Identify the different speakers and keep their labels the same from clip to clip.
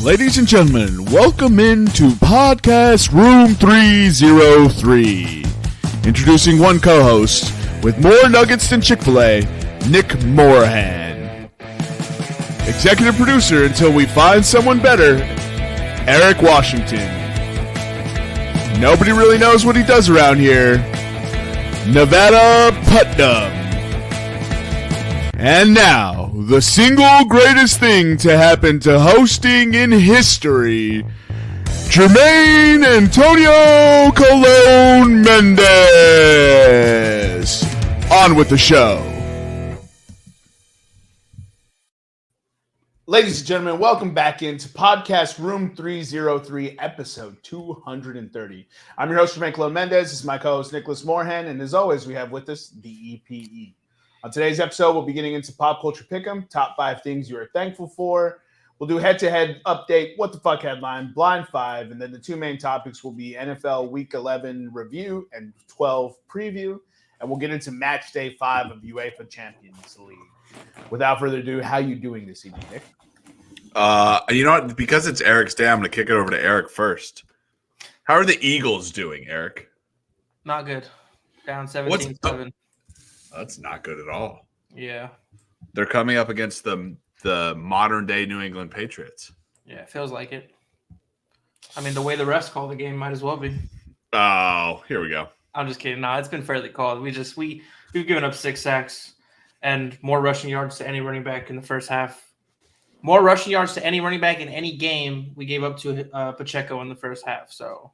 Speaker 1: Ladies and gentlemen, welcome into Podcast Room 303. Introducing one co-host with more nuggets than Chick-fil-A, Nick Morahan. Executive producer until we find someone better, Eric Washington. Nobody really knows what he does around here, Nevada Putnam. And now, the single greatest thing to happen to hosting in history, Jermaine Antonio Colon Mendez. On with the show.
Speaker 2: Ladies and gentlemen, welcome back into Podcast Room 303, episode 230. I'm your host, Jermaine Colon Mendez. This is my co-host, Nicholas Moorhan. And as always, we have with us the EPE. On today's episode, we'll be getting into pop culture pick'em, top 5 things you are thankful for. We'll do head-to-head update, what the fuck headline, blind 5, and then the two main topics will be NFL Week 11 review and 12 preview, and we'll get into Match Day 5 of UEFA Champions League. Without further ado, how you doing this evening, Nick?
Speaker 3: You know what? Because it's Eric's day, I'm going to kick it over to Eric first. How are the Eagles doing, Eric?
Speaker 4: Not good. Down 17-7.
Speaker 3: That's not good at all.
Speaker 4: Yeah.
Speaker 3: They're coming up against the modern-day New England Patriots.
Speaker 4: Yeah, it feels like it. I mean, the way the refs call the game might as well be.
Speaker 3: Oh, here we go.
Speaker 4: I'm just kidding. No, it's been fairly called. We've given up 6 sacks and more rushing yards to any running back in the first half. More rushing yards to any running back in any game we gave up to Pacheco in the first half. So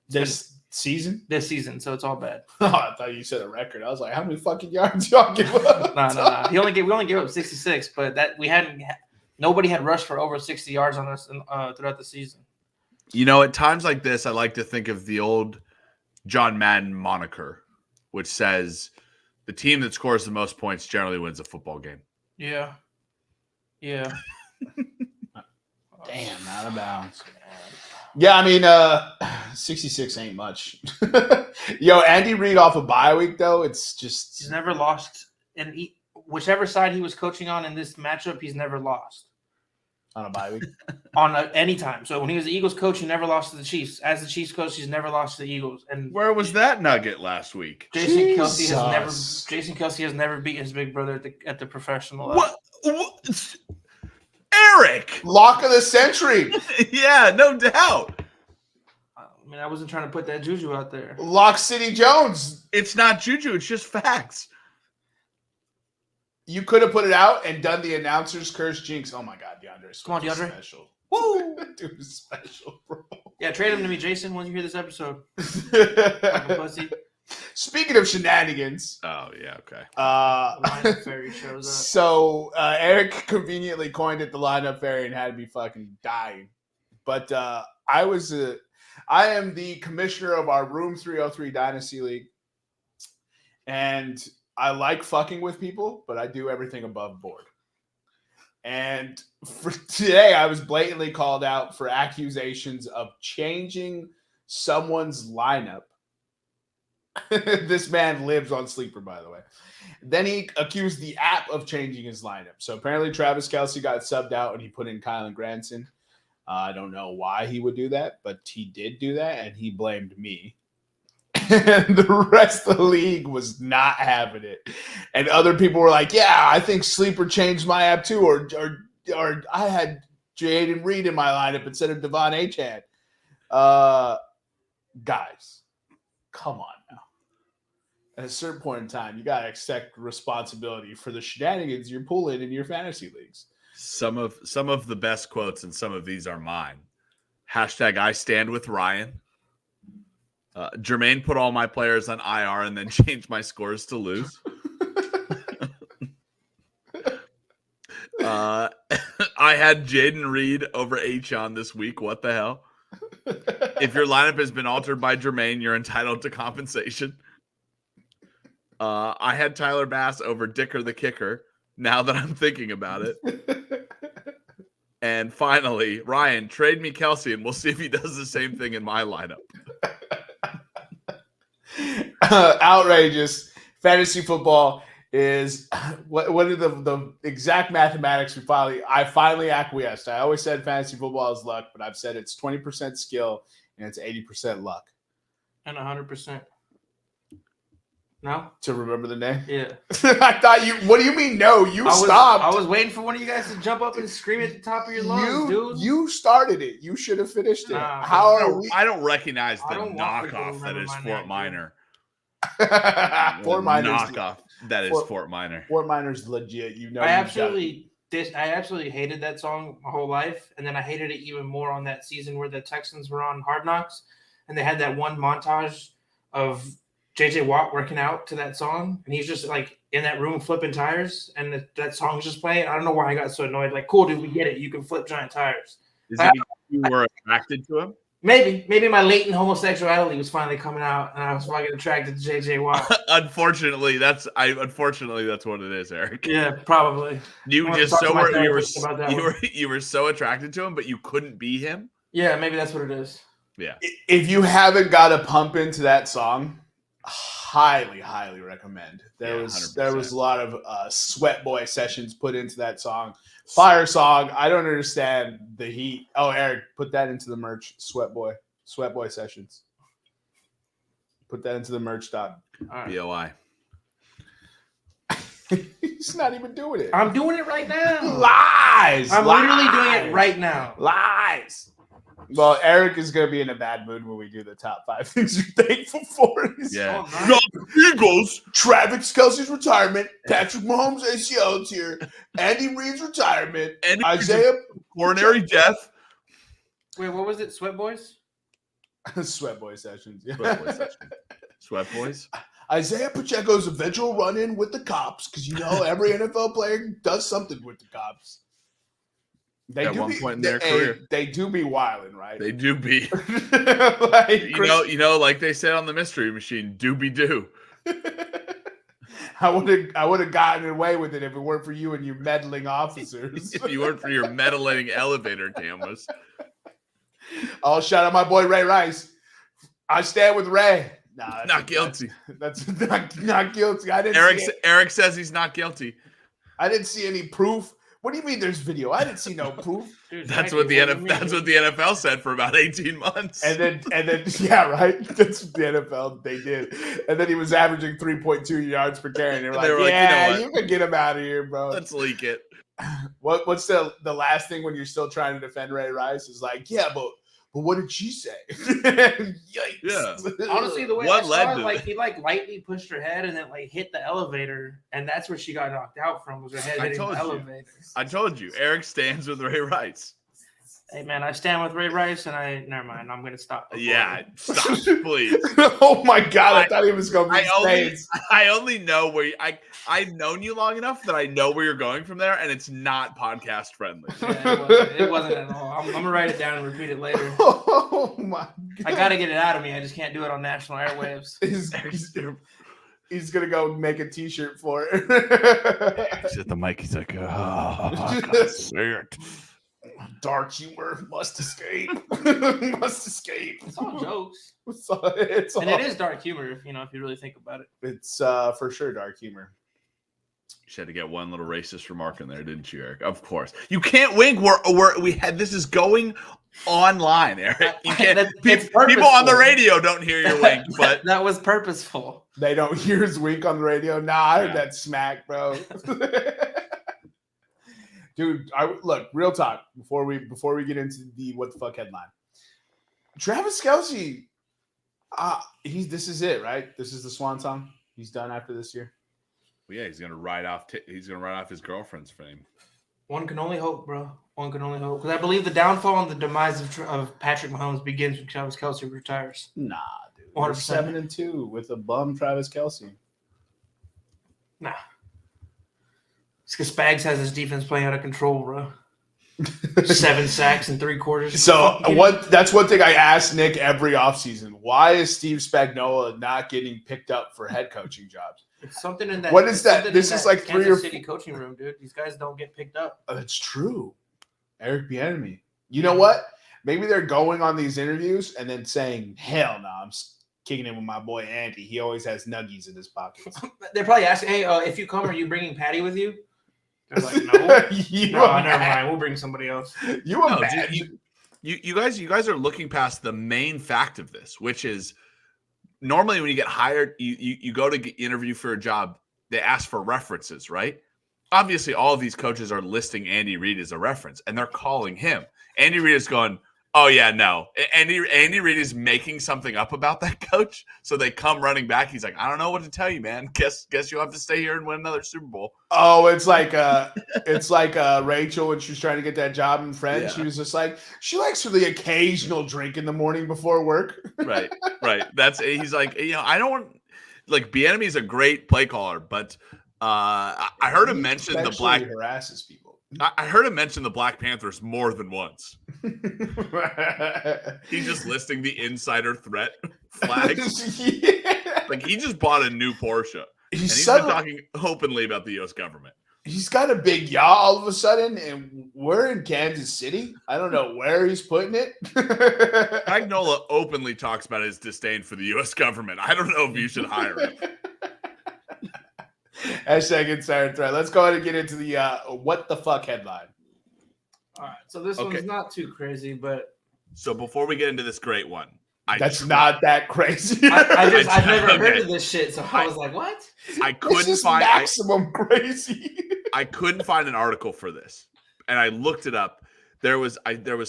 Speaker 2: This season?
Speaker 4: This season, so it's all bad.
Speaker 2: Oh, I thought you said a record. I was like, how many fucking yards y'all give up?
Speaker 4: No. We only gave up 66, but nobody had rushed for over 60 yards on us throughout the season.
Speaker 3: You know, at times like this, I like to think of the old John Madden moniker, which says the team that scores the most points generally wins a football game.
Speaker 4: Yeah. Yeah.
Speaker 2: Damn, out of bounds. Yeah, I mean, 66 ain't much. Yo, Andy Reid off a bye week, though, it's just...
Speaker 4: He's never lost. And whichever side he was coaching on in this matchup, he's never lost.
Speaker 2: On a bye week?
Speaker 4: Any time. So when he was the Eagles coach, he never lost to the Chiefs. As the Chiefs coach, he's never lost to the Eagles. And
Speaker 3: where was that nugget last week?
Speaker 4: Jason Kelce has never beat his big brother at the professional level.
Speaker 3: What? Eric!
Speaker 2: Lock of the century!
Speaker 3: Yeah, no doubt.
Speaker 4: I mean, I wasn't trying to put that juju out there.
Speaker 2: Lock City Jones!
Speaker 3: It's not juju, it's just facts.
Speaker 2: You could have put it out and done the announcer's curse jinx. Oh my God, DeAndre.
Speaker 4: Come on, DeAndre.
Speaker 2: Special.
Speaker 4: Woo!
Speaker 2: Dude, special, bro.
Speaker 4: Yeah, trade him to me, Jason, when you hear this episode. Fucking pussy.
Speaker 2: Speaking of shenanigans.
Speaker 3: Oh, yeah, okay.
Speaker 4: Lineup fairy shows up.
Speaker 2: So Eric conveniently coined it the lineup fairy and had me fucking dying. But I am the commissioner of our Room 303 Dynasty League. And I like fucking with people, but I do everything above board. And for today, I was blatantly called out for accusations of changing someone's lineup. This man lives on Sleeper, by the way. Then he accused the app of changing his lineup. So apparently Travis Kelce got subbed out and he put in Kylan Granson. I don't know why he would do that, but he did do that, and he blamed me. And the rest of the league was not having it. And other people were like, yeah, I think Sleeper changed my app too. Or I had Jaden Reed in my lineup instead of Devon Achad. Guys, come on now. At a certain point in time, you got to accept responsibility for the shenanigans you're pulling in your fantasy leagues.
Speaker 3: Some of the best quotes, and some of these are mine. Hashtag I stand with Ryan. Jermaine put all my players on IR and then changed my scores to lose. I had Jaden Reed over Achon this week. What the hell? If your lineup has been altered by Jermaine, you're entitled to compensation. I had Tyler Bass over Dicker the Kicker, now that I'm thinking about it. And finally, Ryan, trade me Kelce, and we'll see if he does the same thing in my lineup.
Speaker 2: Outrageous. Fantasy football is what are the exact mathematics I finally acquiesced. I always said fantasy football is luck, but I've said it's 20% skill and it's 80% luck.
Speaker 4: And 100%. No?
Speaker 2: To remember the name?
Speaker 4: Yeah.
Speaker 2: I thought you. What do you mean? No, stopped.
Speaker 4: I was waiting for one of you guys to jump up and scream at the top of your lungs, dude.
Speaker 2: You started it. You should have finished it.
Speaker 4: Nah,
Speaker 3: I don't recognize the knockoff that is Fort Minor.
Speaker 2: Fort Minor
Speaker 3: knockoff that is Fort Minor.
Speaker 2: Fort Minor's legit. I
Speaker 4: absolutely hated that song my whole life, and then I hated it even more on that season where the Texans were on Hard Knocks, and they had that one montage of JJ Watt working out to that song, and he's just like in that room flipping tires, and that song's just playing. I don't know why I got so annoyed. Like, cool, dude, we get it. You can flip giant tires.
Speaker 3: Is it because you were attracted to him?
Speaker 4: Maybe my latent homosexuality was finally coming out, and I was fucking attracted to JJ Watt.
Speaker 3: Unfortunately, that's what it is, Eric.
Speaker 4: Yeah, probably.
Speaker 3: You were so attracted to him, but you couldn't be him.
Speaker 4: Yeah, maybe that's what it is.
Speaker 3: Yeah.
Speaker 2: If you haven't got a pump into that song, highly recommend. There was a lot of Sweat Boy sessions put into that song. Fire song. I don't understand the heat. Oh, Eric, put that into the merch. Sweat Boy sessions. Put that into the merch doc.
Speaker 4: Right.
Speaker 3: BOI.
Speaker 2: He's not even doing it.
Speaker 4: I'm doing it right now.
Speaker 2: Lies.
Speaker 4: I'm literally doing it right now.
Speaker 2: Lies. Well, Eric is going to be in a bad mood when we do the top 5 things you're thankful for.
Speaker 3: Yeah.
Speaker 2: Eagles, Travis Kelce's retirement, Patrick Mahomes' ACL tear, Andy Reid's retirement, Isaiah
Speaker 3: coronary death.
Speaker 4: Wait, what was it? Sweat Boys?
Speaker 2: Sweat Boy sessions. Yeah.
Speaker 3: Sweat Boys.
Speaker 2: Isaiah Pacheco's eventual run-in with the cops, because every NFL player does something with the cops.
Speaker 3: At one point in their career,
Speaker 2: they do be wilding, right?
Speaker 3: They do be.
Speaker 2: Like,
Speaker 3: like they said on the Mystery Machine, doobie doo.
Speaker 2: I would have gotten away with it if it weren't for you and your meddling officers.
Speaker 3: If you weren't for your meddling elevator cameras.
Speaker 2: Oh, shout out my boy Ray Rice. I stand with Ray. Nah,
Speaker 3: not guilty.
Speaker 2: That's not guilty. I didn't.
Speaker 3: Eric says he's not guilty.
Speaker 2: I didn't see any proof. What do you mean there's video? I didn't see no proof.
Speaker 4: Dude,
Speaker 3: that's what the NFL said for about 18 months.
Speaker 2: And then yeah, right. That's what the NFL they did. And then he was averaging 3.2 yards per carry. And they were like, you can get him out of here, bro.
Speaker 3: Let's leak it.
Speaker 2: What's the last thing when you're still trying to defend Ray Rice is like, yeah, but what did she say? Yikes.
Speaker 3: Yeah.
Speaker 4: Honestly, the way I saw it, he lightly pushed her head and then hit the elevator, and that's where she got knocked out from, was her head hitting the elevator.
Speaker 3: I told you, Eric stands with Ray Rice.
Speaker 4: Hey man, I stand with Ray Rice, and never mind. I'm gonna stop.
Speaker 3: Yeah, stop, please.
Speaker 2: Oh my god, I thought he was going to be
Speaker 3: I only know where I've known you long enough that I know where you're going from there, and it's not podcast friendly.
Speaker 4: Yeah, it wasn't at all. I'm gonna write it down and repeat it later.
Speaker 2: Oh my god,
Speaker 4: I gotta get it out of me. I just can't do it on national airwaves.
Speaker 2: He's gonna go make a T-shirt for it.
Speaker 3: He's at the mic. He's like, I can't say it.
Speaker 2: Dark humor must escape. Must escape.
Speaker 4: It's all jokes.
Speaker 2: And
Speaker 4: it is dark humor if you really think about it.
Speaker 2: It's for sure dark humor.
Speaker 3: You had to get one little racist remark in there, didn't you, Eric? Of course. You can't wink. This is going online, Eric. You can't. People on the radio don't hear your wink, but
Speaker 4: that was purposeful.
Speaker 2: They don't hear his wink on the radio. Nah, I heard that smack, bro. Dude, look, real talk before we get into the what the fuck headline. Travis Kelce, this is it, right? This is the swan song. He's done after this year.
Speaker 3: Well, yeah, he's gonna ride off his girlfriend's fame.
Speaker 4: One can only hope, bro. One can only hope, because I believe the downfall and the demise of Patrick Mahomes begins when Travis Kelce retires.
Speaker 2: Nah, dude, we're 7-2 with a bum Travis Kelce.
Speaker 4: Nah. It's because Spags has his defense playing out of control, bro. 7 sacks in 3 quarters.
Speaker 2: So that's one thing I asked Nick every offseason. Why is Steve Spagnuolo not getting picked up for head coaching jobs?
Speaker 4: It's something in that.
Speaker 2: What is that? This is like
Speaker 4: Kansas 3 or 4 City coaching room, dude. These guys don't get picked up.
Speaker 2: That's true. Eric Bieniemy. You know what? Maybe they're going on these interviews and then saying, "Hell no, I'm kicking it with my boy Andy. He always has nuggies in his pockets.
Speaker 4: They're probably asking, hey, if you come, are you bringing Patty with you? They're like, no. No, never mind. We'll bring somebody else.
Speaker 3: You guys are looking past the main fact of this, which is normally when you get hired, you go to interview for a job, they ask for references, right? Obviously, all of these coaches are listing Andy Reid as a reference, and they're calling him. Andy Reid is going, oh, yeah, no. Andy Reid is making something up about that coach, so they come running back. He's like, I don't know what to tell you, man. Guess you'll have to stay here and win another Super Bowl.
Speaker 2: Oh, it's like Rachel when she was trying to get that job in Friends. Yeah. She was just like, she likes for the occasional drink in the morning before work.
Speaker 3: Right. He's like, I don't want – like, Bieniemy's a great play caller, but I heard him mention the Black –
Speaker 2: harasses people.
Speaker 3: I heard him mention the Black Panthers more than once. He's just listing the insider threat flags. Yeah. Like, he just bought a new Porsche. He's been talking openly about the U.S. government.
Speaker 2: He's got a big yaw all of a sudden, and we're in Kansas City. I don't know where he's putting it.
Speaker 3: Magnola openly talks about his disdain for the U.S. government. I don't know if you should hire him.
Speaker 2: Hashtag insider threat. Let's go ahead and get into the what the fuck headline.
Speaker 4: All right, so this one's not too crazy, but
Speaker 3: so before we get into this great one,
Speaker 2: not that crazy.
Speaker 4: I've never heard of this shit, so I was like, what?
Speaker 3: I couldn't find
Speaker 2: maximum crazy.
Speaker 3: I couldn't find an article for this, and I looked it up. There was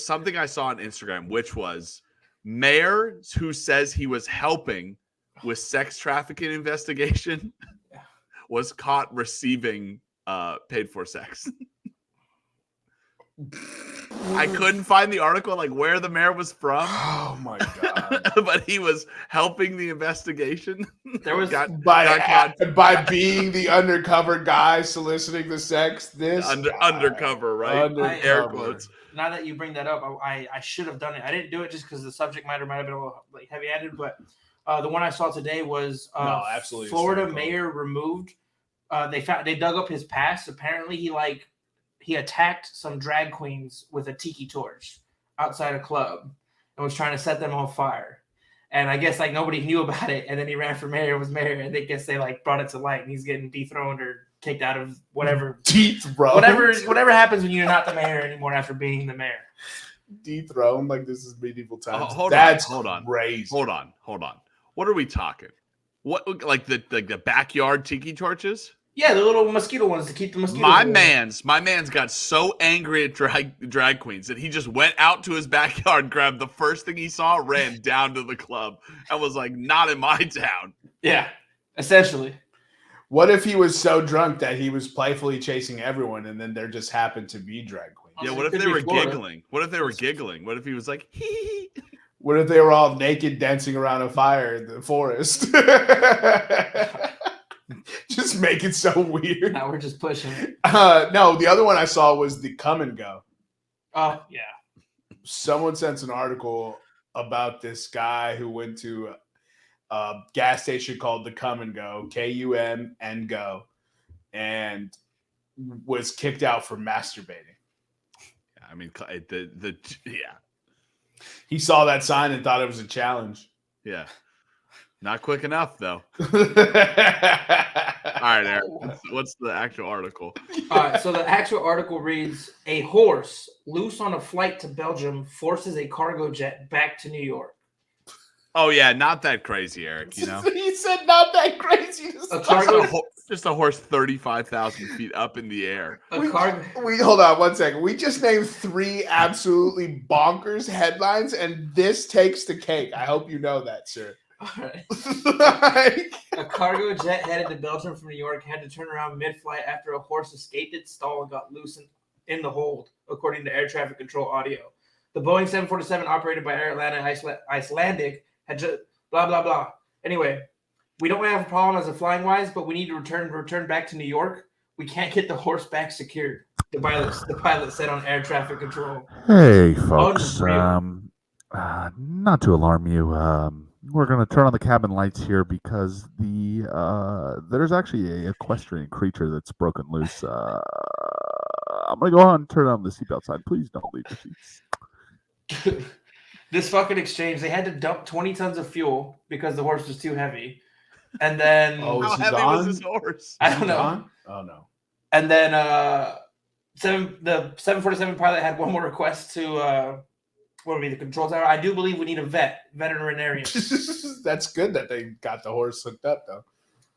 Speaker 3: something I saw on Instagram, which was mayor who says he was helping with sex trafficking investigation. Was caught receiving paid for sex. I couldn't find the article, like where the mayor was from.
Speaker 2: Oh my god!
Speaker 3: But he was helping the investigation.
Speaker 4: There was
Speaker 2: by being the undercover guy soliciting the sex.
Speaker 3: Undercover, right? Air quotes.
Speaker 4: Now that you bring that up, I should have done it. I didn't do it just because the subject matter might have been a little heavy-handed, but. The one I saw today was Florida mayor removed. They dug up his past. Apparently, he attacked some drag queens with a tiki torch outside a club and was trying to set them on fire. And I guess nobody knew about it. And then he ran for mayor, was mayor, and they brought it to light. And he's getting dethroned or kicked out of whatever.
Speaker 2: Dethroned.
Speaker 4: Whatever happens when you're not the mayor anymore after being the mayor.
Speaker 2: Dethroned like this is medieval times.
Speaker 3: Hold on.
Speaker 2: Crazy.
Speaker 3: Hold on. What are we talking? What like the backyard tiki torches?
Speaker 4: Yeah, the little mosquito ones to keep the mosquitoes.
Speaker 3: My man's got so angry at drag queens that he just went out to his backyard, grabbed the first thing he saw, ran down to the club, and was like, "Not in my town."
Speaker 4: Yeah, essentially.
Speaker 2: What if he was so drunk that he was playfully chasing everyone, and then there just happened to be drag queens?
Speaker 3: Yeah, what if they were giggling? What if he was like, hee?
Speaker 2: What if they were all naked dancing around a fire in the forest? Just make it so weird.
Speaker 4: Now we're just pushing it.
Speaker 2: No, the other one I saw was the Come and Go.
Speaker 4: Oh, yeah.
Speaker 2: Someone sent an article about this guy who went to a gas station called the Come and Go, K-U-M and Go, and was kicked out for masturbating.
Speaker 3: I mean, yeah.
Speaker 2: He saw that sign and thought it was a challenge.
Speaker 3: Yeah. Not quick enough, though. All right, Eric. What's the actual article?
Speaker 4: All right, so the actual article reads, a horse loose on a flight to Belgium forces a cargo jet back to New York.
Speaker 3: Oh, yeah, not that crazy, Eric, you know?
Speaker 2: He said not that crazy.
Speaker 3: Just a horse 35,000 feet up in the air.
Speaker 2: We hold on 1 second. We just named 3 absolutely bonkers headlines, and this takes the cake. I hope you know that, sir.
Speaker 4: All right. A cargo jet headed to Belgium from New York had to turn around mid-flight after a horse escaped its stall and got loose in the hold, according to air traffic control audio. The Boeing 747 operated by Air Atlanta Icelandic had just blah, blah, blah. Anyway, we don't have a problem as a flying wise, but we need to return back to New York. We can't get the horse back secured. The pilot said on air traffic control.
Speaker 5: Hey, folks. Not to alarm you, we're going to turn on the cabin lights here because there's actually a equestrian creature that's broken loose. I'm going to go on and turn on the seatbelt sign. Please don't leave the seats.
Speaker 4: This fucking exchange, they had to dump 20 tons of fuel because the horse was too heavy. And then
Speaker 2: Oh,
Speaker 3: How
Speaker 2: is he
Speaker 3: heavy
Speaker 2: gone?
Speaker 3: was this horse?
Speaker 4: I
Speaker 2: Is he
Speaker 4: don't know.
Speaker 2: gone? Oh no.
Speaker 4: And then the 747 pilot had one more request to what would be the control tower. I do believe we need a veterinarian.
Speaker 2: That's good that they got the horse hooked up though.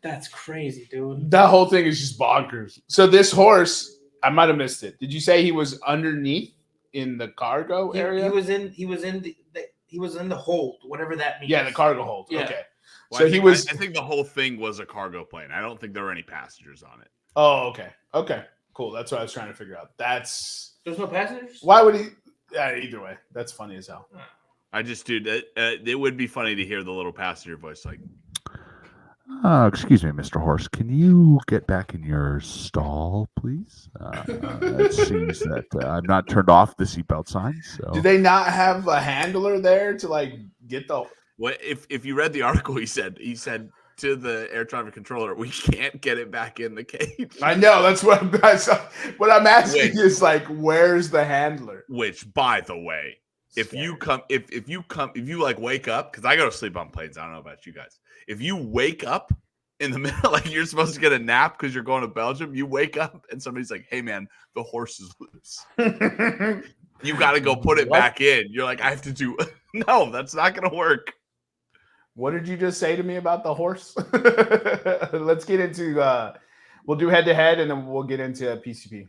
Speaker 4: That's crazy, dude.
Speaker 2: That whole thing is just bonkers. So this horse, I might have missed it. Did you say he was underneath in the cargo area?
Speaker 4: He was in the hold, whatever that means.
Speaker 2: Yeah, the cargo hold.
Speaker 4: Yeah.
Speaker 2: Okay.
Speaker 3: Well,
Speaker 2: So
Speaker 3: I
Speaker 2: he
Speaker 3: think-
Speaker 2: was.
Speaker 3: I think the whole thing was a cargo plane. I don't think there were any passengers on it.
Speaker 2: Oh, okay. Okay. Cool. That's what I was trying to figure out. That's
Speaker 4: There's no passengers?
Speaker 2: why would he? Either way, that's funny as hell.
Speaker 3: I just, dude, it would be funny to hear the little passenger voice like,
Speaker 5: Excuse me, Mr. Horse. Can you get back in your stall, please? It seems that I've not turned off the seatbelt sign. So
Speaker 2: Do they not have a handler there to like get the?
Speaker 3: what if you read the article, he said to the air traffic controller, we can't get it back in the cage.
Speaker 2: I know that's what what I'm asking
Speaker 3: Wait.
Speaker 2: is like, where's the handler?
Speaker 3: Which, by the way, if you like wake up, because I go to sleep on planes. I don't know about you guys. If you wake up in the middle, like you're supposed to get a nap because you're going to Belgium, you wake up and somebody's like, "Hey man, the horse is loose. You got to go put it
Speaker 2: What?
Speaker 3: back in." You're like, "I have to do." No, that's not gonna work.
Speaker 2: What did you just say to me about the horse? Let's get into. We'll do head to head, and then we'll get into PCP.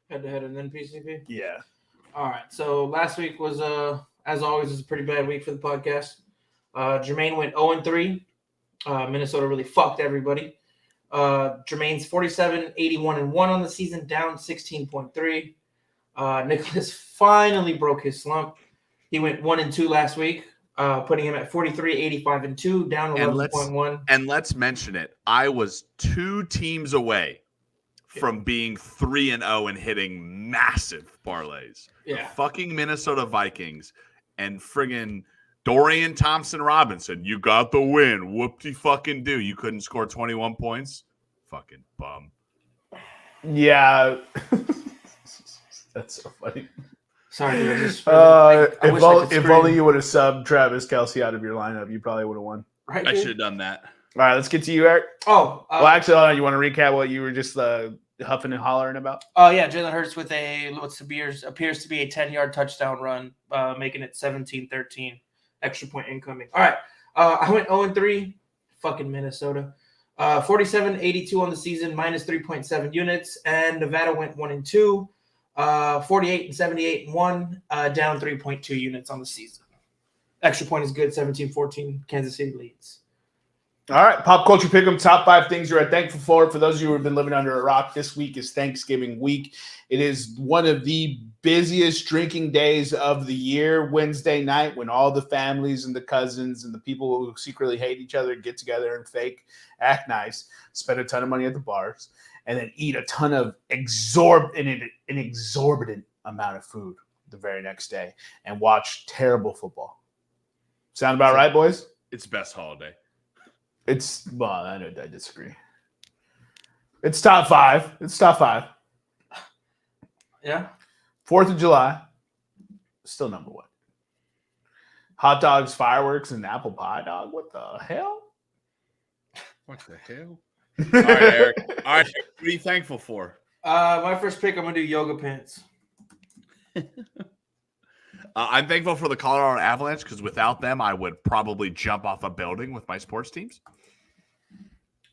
Speaker 4: Head to head and then PCP.
Speaker 2: Yeah.
Speaker 4: All right. So last week was as always, was a pretty bad week for the podcast. Jermaine went 0-3. Minnesota really fucked everybody. Jermaine's 47, 81-1 on the season, down 16.3. Nicholas finally broke his slump. He went 1-2 last week, putting him at 43, 85-2, down 11.1.
Speaker 3: And let's mention it. I was 2 teams away from being 3-0 and hitting massive parlays.
Speaker 4: Yeah.
Speaker 3: The fucking Minnesota Vikings and friggin' Dorian Thompson-Robinson. You got the win. Whoop-de-fucking do. You couldn't score 21 points? Fucking bum.
Speaker 2: Yeah. That's so funny.
Speaker 4: Sorry, dude. I just
Speaker 2: If only you would have subbed Travis Kelce out of your lineup, you probably would have won.
Speaker 4: Right,
Speaker 3: I
Speaker 4: dude?
Speaker 3: should have done that.
Speaker 2: All right, let's get to you, Eric.
Speaker 4: Oh,
Speaker 2: Well, actually, hold on, you want to recap what you were just huffing and hollering about?
Speaker 4: yeah, Jalen Hurts with appears to be a 10-yard touchdown run, making it 17-13. Extra point incoming. All right. I went 0-3. Fucking Minnesota. 47, 82 on the season, minus 3.7 units. And Nevada went 1-2. 48 and 78-1, down 3.2 units on the season. Extra point is good. 17-14. Kansas City leads.
Speaker 2: All right, pop culture pick'em. Top 5 things you are thankful for. For those of you who have been living under a rock, this week is Thanksgiving week. It is one of the busiest drinking days of the year. Wednesday night, when all the families and the cousins and the people who secretly hate each other get together and act nice, spend a ton of money at the bars, and then eat a ton of an exorbitant amount of food the very next day and watch terrible football. Sound about right, boys?
Speaker 3: It's best holiday.
Speaker 2: Well, I disagree. It's top 5. It's top 5.
Speaker 4: Yeah.
Speaker 2: 4th of July, still number 1. Hot dogs, fireworks, and apple pie, dog. What the hell?
Speaker 3: What the hell? All right, Eric. All right, what are you thankful for?
Speaker 4: My first pick, I'm going to do yoga pants.
Speaker 3: I'm thankful for the Colorado Avalanche because without them, I would probably jump off a building with my sports teams.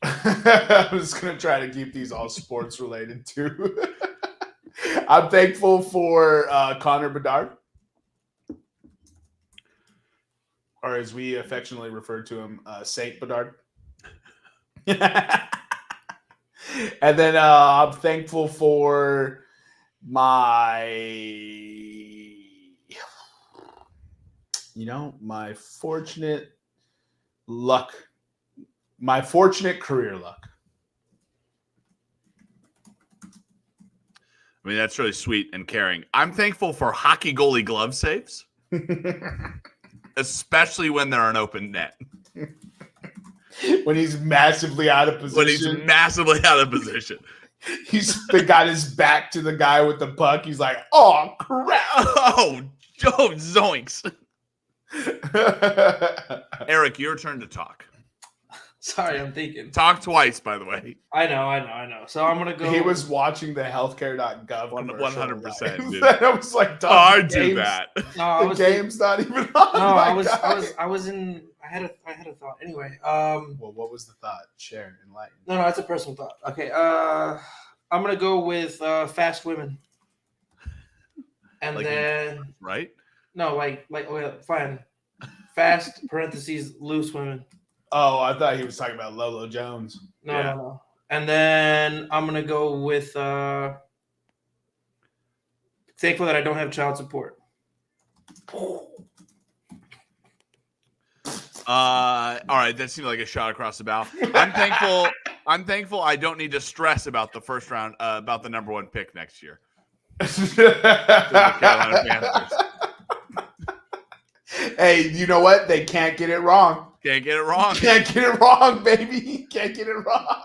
Speaker 2: I was going to try to keep these all sports related too. I'm thankful for Connor Bedard, or as we affectionately refer to him, Saint Bedard. And then I'm thankful for my fortunate luck, my fortunate career luck.
Speaker 3: I mean, that's really sweet and caring. I'm thankful for hockey goalie glove saves, especially when they're an open net.
Speaker 2: When he's massively out of position.
Speaker 3: When he's massively out of position.
Speaker 2: He's got his back to the guy with the puck. He's like, oh, crap.
Speaker 3: Oh, zoinks. Eric, your turn to talk.
Speaker 4: Sorry, I'm thinking.
Speaker 3: Talk twice, by the way.
Speaker 4: I know. So I'm gonna go.
Speaker 2: He was watching the healthcare.gov
Speaker 3: 100%, dude.
Speaker 2: I was like,
Speaker 3: Oh, I do that.
Speaker 4: No, I
Speaker 2: The
Speaker 4: was
Speaker 2: game's not even on.
Speaker 4: No,
Speaker 2: my
Speaker 4: I was
Speaker 2: God.
Speaker 4: in. I had a thought. Anyway,
Speaker 2: Well, what was the thought? Share, enlighten.
Speaker 4: no, it's a personal thought. Okay, I'm gonna go with fast women, and
Speaker 3: Like
Speaker 4: then
Speaker 3: right?
Speaker 4: no, okay, fine, fast parentheses loose women.
Speaker 2: Oh, I thought he was talking about Lolo Jones.
Speaker 4: No. And then I'm gonna go with thankful that I don't have child support.
Speaker 3: All right, that seemed like a shot across the bow. I'm thankful I don't need to stress about the first round, about the number 1 pick next year. The Carolina Panthers.
Speaker 2: Hey, you know what? They can't get it wrong.
Speaker 3: Can't get it wrong.
Speaker 2: Can't get it wrong, baby. Can't get it wrong.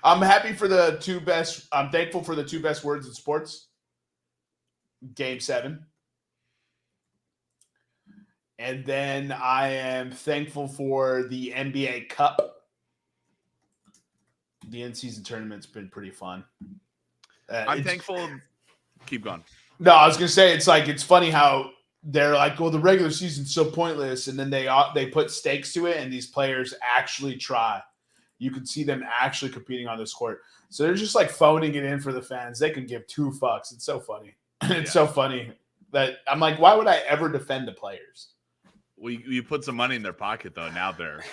Speaker 2: I'm happy for the 2 best. I'm thankful for the 2 best words in sports. Game 7. And then I am thankful for the NBA Cup. The in-season tournament's been pretty fun.
Speaker 3: I'm thankful. Keep going.
Speaker 2: No, I was going to say, it's funny how they're like, well, the regular season's so pointless. And then they put stakes to it, and these players actually try. You can see them actually competing on this court. So they're just like phoning it in for the fans. They can give 2 fucks. It's so funny. It's so funny that I'm like, why would I ever defend the players?
Speaker 3: Well, you put some money in their pocket, though. Now they're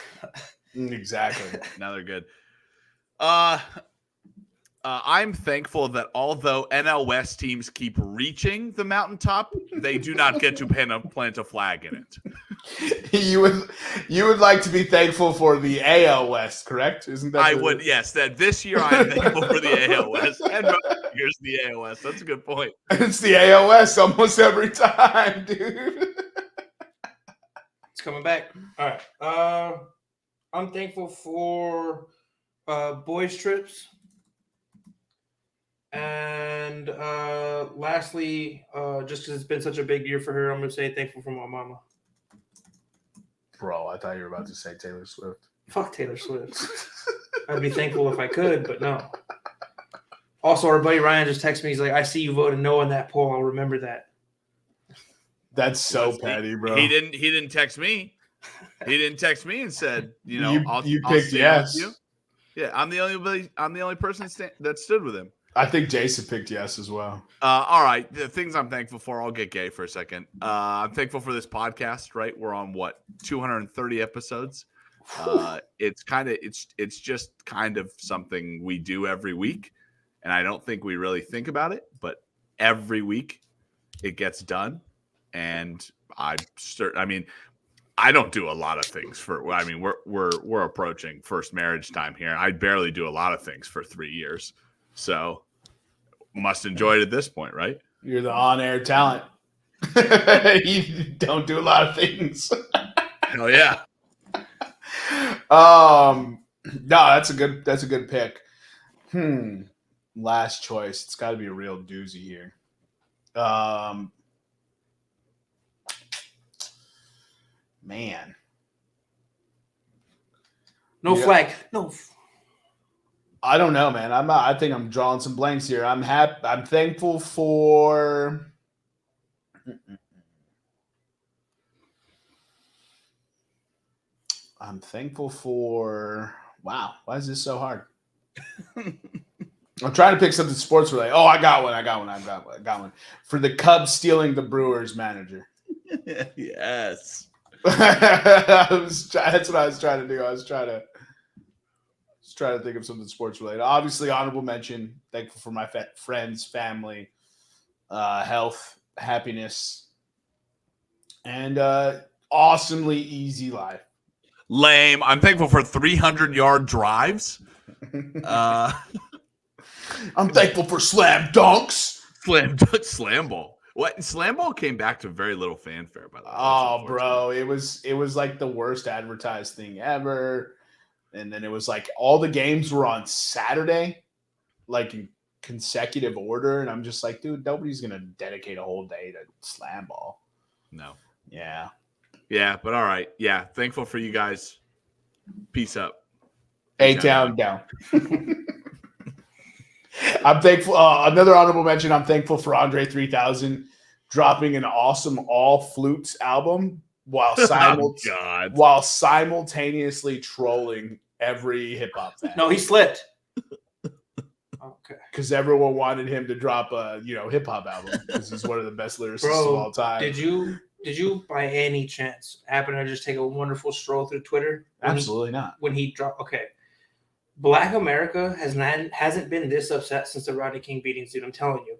Speaker 2: Exactly.
Speaker 3: now they're good. I'm thankful that although NL West teams keep reaching the mountaintop, they do not get to plant a flag in it.
Speaker 2: You would like to be thankful for the AL West, correct? Isn't that?
Speaker 3: I would, yes. That this year I'm thankful for the AL West, and here's the AL West. That's a good point.
Speaker 2: It's the AL West almost every time, dude.
Speaker 4: It's coming back. All right. I'm thankful for boys trips. And lastly, just because it's been such a big year for her, I'm going to say thankful for my mama.
Speaker 2: Bro, I thought you were about to say Taylor Swift.
Speaker 4: Fuck Taylor Swift. I'd be thankful if I could, but no. Also, our buddy Ryan just texted me. He's like, I see you voted no on that poll. I'll remember that.
Speaker 2: That's so petty, bro.
Speaker 3: He didn't text me. He didn't text me and said, I'll
Speaker 2: picked yes.
Speaker 3: with you. Yeah, I'm the only person that stood with him.
Speaker 2: I think Jason picked yes as well.
Speaker 3: All right, the things I'm thankful for. I'll get gay for a second. I'm thankful for this podcast. Right, we're on 230 episodes. It's just kind of something we do every week, and I don't think we really think about it, but every week it gets done. And I don't do a lot of things we're approaching first marriage time here. I barely do a lot of things for 3 years. So must enjoy it at this point, right?
Speaker 2: You're the on-air talent. You don't do a lot of things.
Speaker 3: Hell yeah.
Speaker 2: No, that's a good pick. Last choice. It's got to be a real doozy here. Man.
Speaker 4: No flag. No.
Speaker 2: I don't know, man. I think I'm drawing some blanks here. I'm thankful for. I'm thankful for. Wow, why is this so hard? I'm trying to pick something sports related. Oh, I got one. For the Cubs stealing the Brewers manager.
Speaker 3: Yes.
Speaker 2: That's what I was trying to do. I was trying to think of something sports related. Obviously, honorable mention. Thankful for my friends, family, health, happiness, and awesomely easy life.
Speaker 3: Lame. I'm thankful for 300-yard drives.
Speaker 2: I'm thankful for slam dunks.
Speaker 3: Slam ball. What? Slam ball came back to very little fanfare, by the way.
Speaker 2: Oh, bro, it was like the worst advertised thing ever. And then it was like all the games were on Saturday, like in consecutive order. And I'm just like, dude, nobody's gonna dedicate a whole day to slam ball.
Speaker 3: No.
Speaker 2: Yeah.
Speaker 3: Yeah, but all right. Yeah, thankful for you guys. Peace up.
Speaker 2: A-Town down. I'm thankful. Another honorable mention. I'm thankful for Andre 3000 dropping an awesome all flutes album while simultaneously trolling every hip hop fan.
Speaker 4: No, he slipped. Okay.
Speaker 2: Because everyone wanted him to drop a hip hop album because he's one of the best lyricists of all time.
Speaker 4: Did you by any chance happen to just take a wonderful stroll through Twitter?
Speaker 2: Absolutely not.
Speaker 4: When he dropped, okay. Black America hasn't been this upset since the Rodney King beatings, dude. I'm telling you.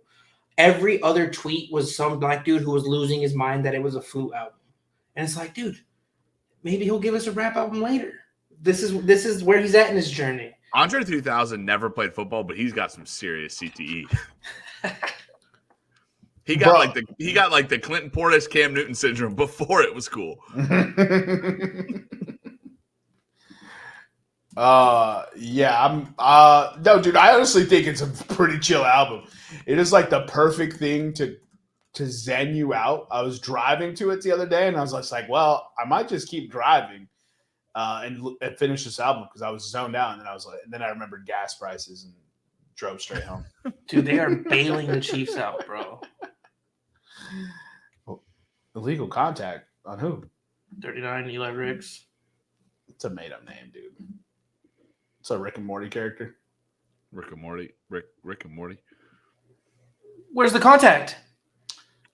Speaker 4: Every other tweet was some black dude who was losing his mind that it was a flute album. And it's like, dude, maybe he'll give us a rap album later. This is where he's at in his journey.
Speaker 3: Andre 3000 never played football, but he's got some serious CTE. He got like the Clinton Portis Cam Newton syndrome before it was cool.
Speaker 2: Yeah, no, dude, I honestly think it's a pretty chill album. It is like the perfect thing to zen you out. I was driving to it the other day and I was just like, well, I might just keep driving and finish this album because I was zoned out. And then then I remembered gas prices and drove straight home.
Speaker 4: Dude, they are bailing the Chiefs out, bro.
Speaker 2: Well, illegal contact on who?
Speaker 4: 39 Eli Ricks.
Speaker 2: It's a made up name, dude. It's a Rick and Morty character.
Speaker 3: Rick and Morty.
Speaker 4: Where's the contact?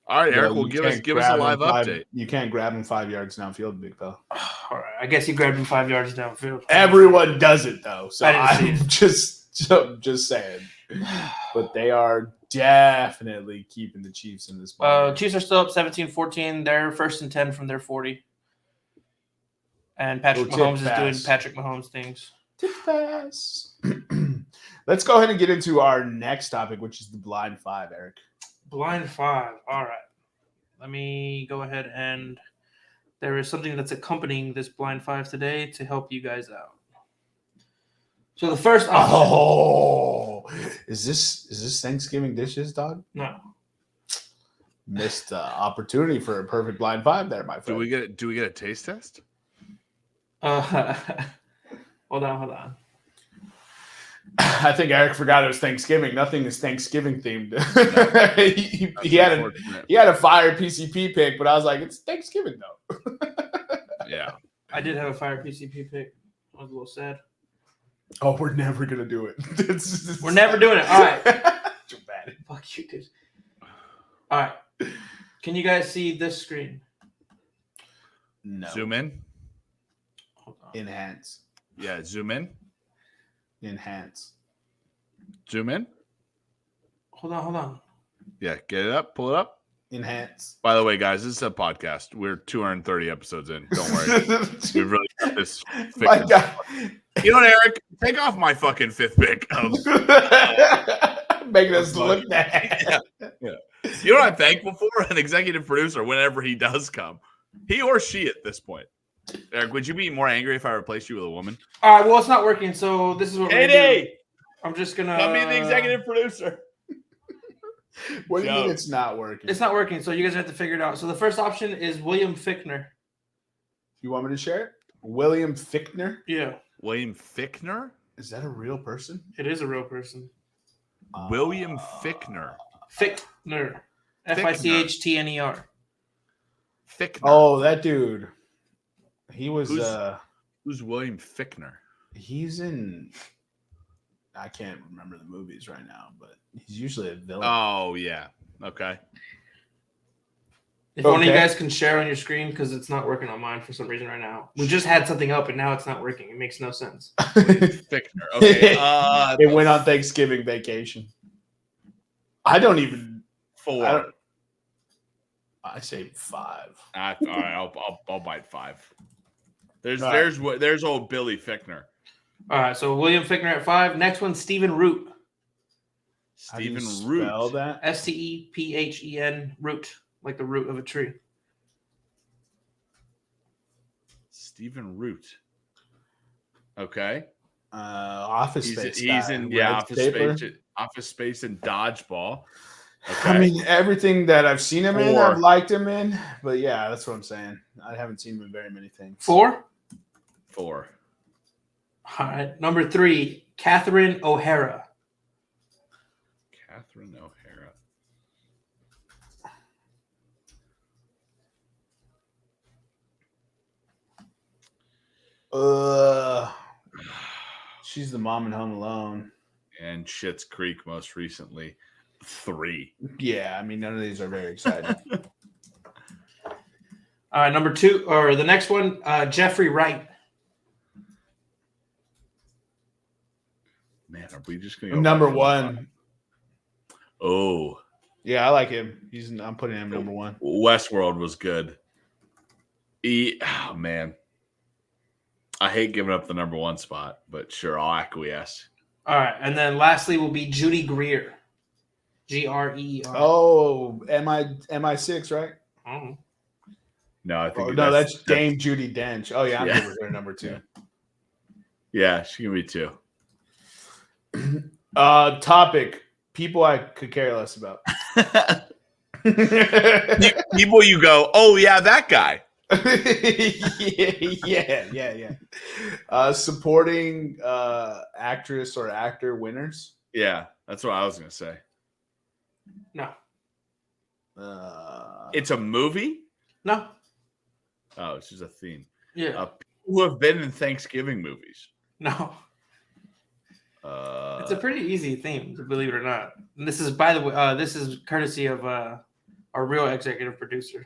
Speaker 3: All right, Eric, well, give us a live update.
Speaker 2: You can't grab him 5 yards downfield, big fella.
Speaker 4: All right, I guess you grabbed him 5 yards downfield.
Speaker 2: Everyone does it though, so
Speaker 4: I'm
Speaker 2: just saying. But they are definitely keeping the Chiefs in this ball.
Speaker 4: Chiefs are still up 17-14. They're 1st and 10 from their 40. And Patrick Mahomes is doing Patrick Mahomes things.
Speaker 2: Tip pass. Let's go ahead and get into our next topic, which is the blind five, Eric.
Speaker 4: Blind five. All right. Let me go ahead and there is something that's accompanying this blind five today to help you guys out. So the first option.
Speaker 2: Oh, is this Thanksgiving dishes, dog?
Speaker 4: No.
Speaker 2: Missed opportunity for a perfect blind five there, my friend.
Speaker 3: Do we get a taste test?
Speaker 4: Hold on.
Speaker 2: I think Eric forgot it was Thanksgiving. Nothing is Thanksgiving themed. he had a fire PCP pick, but I was like, it's Thanksgiving though.
Speaker 3: Yeah.
Speaker 4: I did have a fire PCP pick. I was a little sad.
Speaker 2: Oh, we're never gonna do it.
Speaker 4: We're never doing it. All right.
Speaker 2: Too bad.
Speaker 4: Fuck you, dude. All right. Can you guys see this screen?
Speaker 2: No.
Speaker 3: Zoom in.
Speaker 4: Hold on.
Speaker 2: Enhance.
Speaker 3: Yeah, zoom in.
Speaker 2: Enhance.
Speaker 3: Zoom in.
Speaker 4: Hold on.
Speaker 3: Yeah, get it up. Pull it up.
Speaker 2: Enhance.
Speaker 3: By the way, guys, this is a podcast. We're 230 episodes in. Don't worry. We've really got this fixed. You know what, Eric? Take off my fucking fifth pick.
Speaker 2: Making us look bad.
Speaker 3: Yeah. You know what I'm thankful for? An executive producer whenever he does come. He or she at this point. Eric, would you be more angry if I replaced you with a woman?
Speaker 4: All right, well, it's not working, so this is what we're going to do. I'm just going to...
Speaker 3: Come be the executive producer.
Speaker 2: What do you mean it's not working?
Speaker 4: It's not working, so you guys have to figure it out. So the first option is William Fichtner.
Speaker 2: You want me to share it? William Fichtner?
Speaker 4: Yeah.
Speaker 3: William Fichtner?
Speaker 2: Is that a real person?
Speaker 4: It is a real person.
Speaker 3: William Fichtner.
Speaker 4: Fichtner. Fichtner.
Speaker 3: Fichtner.
Speaker 2: Oh, that dude. He was
Speaker 3: who's William Fichtner?
Speaker 2: He's in I can't remember the movies right now, but he's usually a villain.
Speaker 3: Oh yeah. Okay.
Speaker 4: If one of you guys can share on your screen, because it's not working on mine for some reason right now. We just had something up and now it's not working. It makes no sense.
Speaker 3: Fichtner. Okay.
Speaker 2: It went on Thanksgiving vacation. I don't even
Speaker 3: 4.
Speaker 2: I say 5.
Speaker 3: All right, I'll bite 5. There's old Billy Fichtner.
Speaker 4: All right, so William Fichtner at 5. Next one, Stephen Root.
Speaker 3: Stephen Root.
Speaker 2: Spell that?
Speaker 4: Stephen Root, like the root of a tree.
Speaker 3: Stephen Root. Okay.
Speaker 2: Office Space.
Speaker 3: He's in Office Space and Dodgeball. Okay.
Speaker 2: I mean, everything that I've seen him in,
Speaker 3: 4.
Speaker 2: I've liked him in. But yeah, that's what I'm saying. I haven't seen him in very many things.
Speaker 4: 4.
Speaker 3: 4.
Speaker 4: All right. Number 3, Catherine O'Hara.
Speaker 3: Catherine O'Hara.
Speaker 2: She's the mom in Home Alone.
Speaker 3: And Schitt's Creek most recently. 3.
Speaker 2: Yeah, I mean, none of these are very exciting.
Speaker 4: All right, number 2, or the next one, Jeffrey Wright.
Speaker 3: Man, are we just gonna go
Speaker 2: Number
Speaker 3: right
Speaker 2: 1.
Speaker 3: Oh,
Speaker 2: Yeah, I like him. I'm putting him number 1.
Speaker 3: Westworld was good. Oh man, I hate giving up the number 1 spot, but sure, I'll acquiesce.
Speaker 4: All right, and then lastly will be Judy Greer. Greer.
Speaker 2: Oh, MI6, right?
Speaker 4: Oh.
Speaker 3: No, I think
Speaker 2: that's Dame Judi Dench. Oh yeah, I'm good with her number 2.
Speaker 3: Yeah, she can be 2.
Speaker 2: Topic: people I could care less about.
Speaker 3: People you go, oh yeah, that guy.
Speaker 2: yeah. Supporting actress or actor winners.
Speaker 3: Yeah, that's what I was gonna say.
Speaker 4: No.
Speaker 3: It's a movie?
Speaker 4: No.
Speaker 3: Oh, it's just a theme.
Speaker 4: Yeah.
Speaker 3: People who have been in Thanksgiving movies.
Speaker 4: No. It's a pretty easy theme, believe it or not. And this is, by the way, this is courtesy of our real executive producer.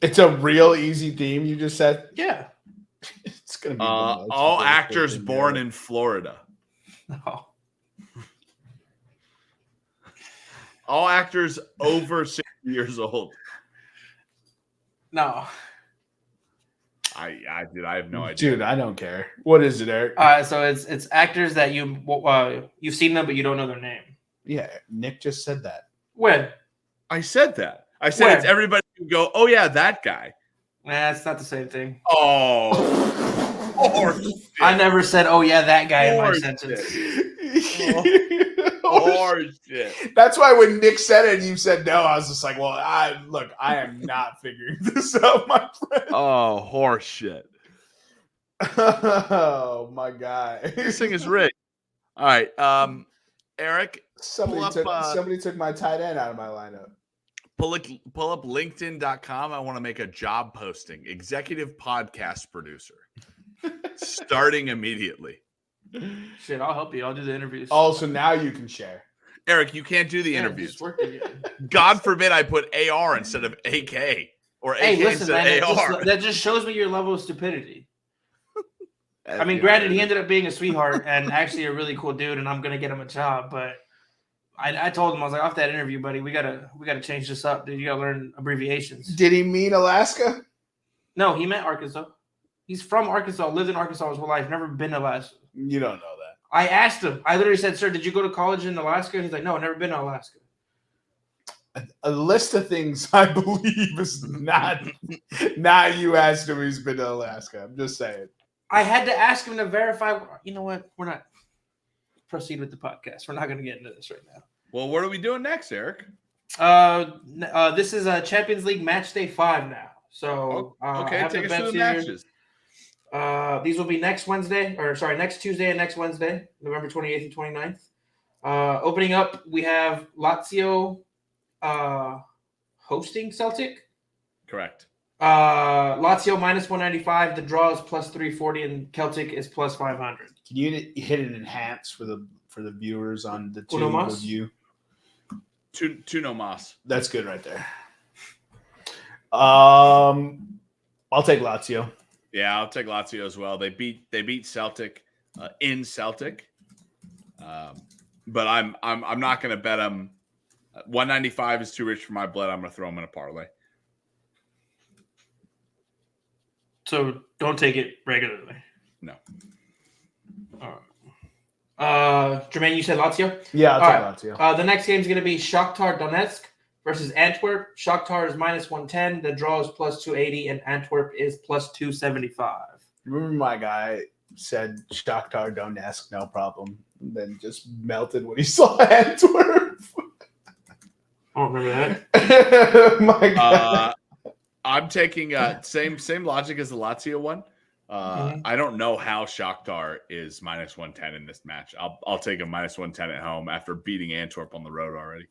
Speaker 2: It's a real easy theme. You just said.
Speaker 4: Yeah.
Speaker 2: It's gonna be
Speaker 3: all actors born in Florida.
Speaker 4: No.
Speaker 3: All actors over 60 years old.
Speaker 4: No.
Speaker 3: I have no idea.
Speaker 2: Dude, I don't care. What is it, Eric?
Speaker 4: So it's actors that you've seen them, but you don't know their name.
Speaker 2: Yeah, Nick just said that.
Speaker 4: When?
Speaker 3: I said that. I said it's everybody who go, oh yeah, that guy.
Speaker 4: Nah, it's not the same thing.
Speaker 3: Oh.
Speaker 4: I never said, oh yeah, that guy in my sentence.
Speaker 3: Shit.
Speaker 2: That's why when Nick said it and you said no, I was just like, well, I am not figuring this out, my friend.
Speaker 3: Oh, horse shit.
Speaker 2: Oh my God.
Speaker 3: This thing is rigged. All right. Eric,
Speaker 2: somebody took my tight end out of my lineup.
Speaker 3: Pull up LinkedIn.com. I want to make a job posting. Executive podcast producer. Starting immediately.
Speaker 4: Shit, I'll help you. I'll do the interviews.
Speaker 2: Oh, so now you can share.
Speaker 3: Eric, you can't do the interviews.
Speaker 4: Just work together.
Speaker 3: God forbid I put AR instead of AK. Or AK
Speaker 4: listen,
Speaker 3: instead
Speaker 4: man,
Speaker 3: of AR.
Speaker 4: that just shows me your level of stupidity. I mean, granted, he ended up being a sweetheart and actually a really cool dude, and I'm gonna get him a job. But I told him, I was like, off that interview, buddy, we gotta change this up, dude. You gotta learn abbreviations.
Speaker 2: Did he mean Alaska?
Speaker 4: No, he meant Arkansas. He's from Arkansas, lived in Arkansas his whole life, never been to Alaska.
Speaker 2: You don't know that.
Speaker 4: I asked him. I literally said, "Sir, did you go to college in Alaska?" He's like, "No, never been to Alaska."
Speaker 2: A list of things I believe is not you asked him he's been to Alaska. I'm just saying.
Speaker 4: I had to ask him to verify. You know what? We're not proceed with the podcast. We're not going to get into this right now.
Speaker 3: Well, what are we doing next, Eric?
Speaker 4: This is a Champions League match day 5 now. So
Speaker 3: okay, take us through the matches.
Speaker 4: These will be next Tuesday and next Wednesday, November 28th and 29th. Opening up, we have Lazio hosting Celtic.
Speaker 3: Correct.
Speaker 4: Lazio minus 195. The draw is plus 340, and Celtic is plus 500.
Speaker 2: Can you hit an enhance for the viewers on the two review?
Speaker 3: Two no mas.
Speaker 2: That's good right there. I'll take Lazio.
Speaker 3: Yeah, I'll take Lazio as well. They beat Celtic in Celtic, but I'm not going to bet them. 195 is too rich for my blood. I'm going to throw them in a parlay.
Speaker 4: So don't take it regularly.
Speaker 3: No.
Speaker 4: Jermaine, you said Lazio?
Speaker 2: Yeah, I'll take Lazio.
Speaker 4: The next game is going to be Shakhtar Donetsk versus Antwerp. Shakhtar is minus 110. The draw is plus 280, and Antwerp is plus 275.
Speaker 2: Remember my guy said Shakhtar Donetsk, no problem. And then just melted when he saw Antwerp.
Speaker 4: I don't remember that.
Speaker 2: My God.
Speaker 3: I'm taking same logic as the Lazio one. I don't know how Shakhtar is minus 110 in this match. I'll take a minus 110 at home after beating Antwerp on the road already.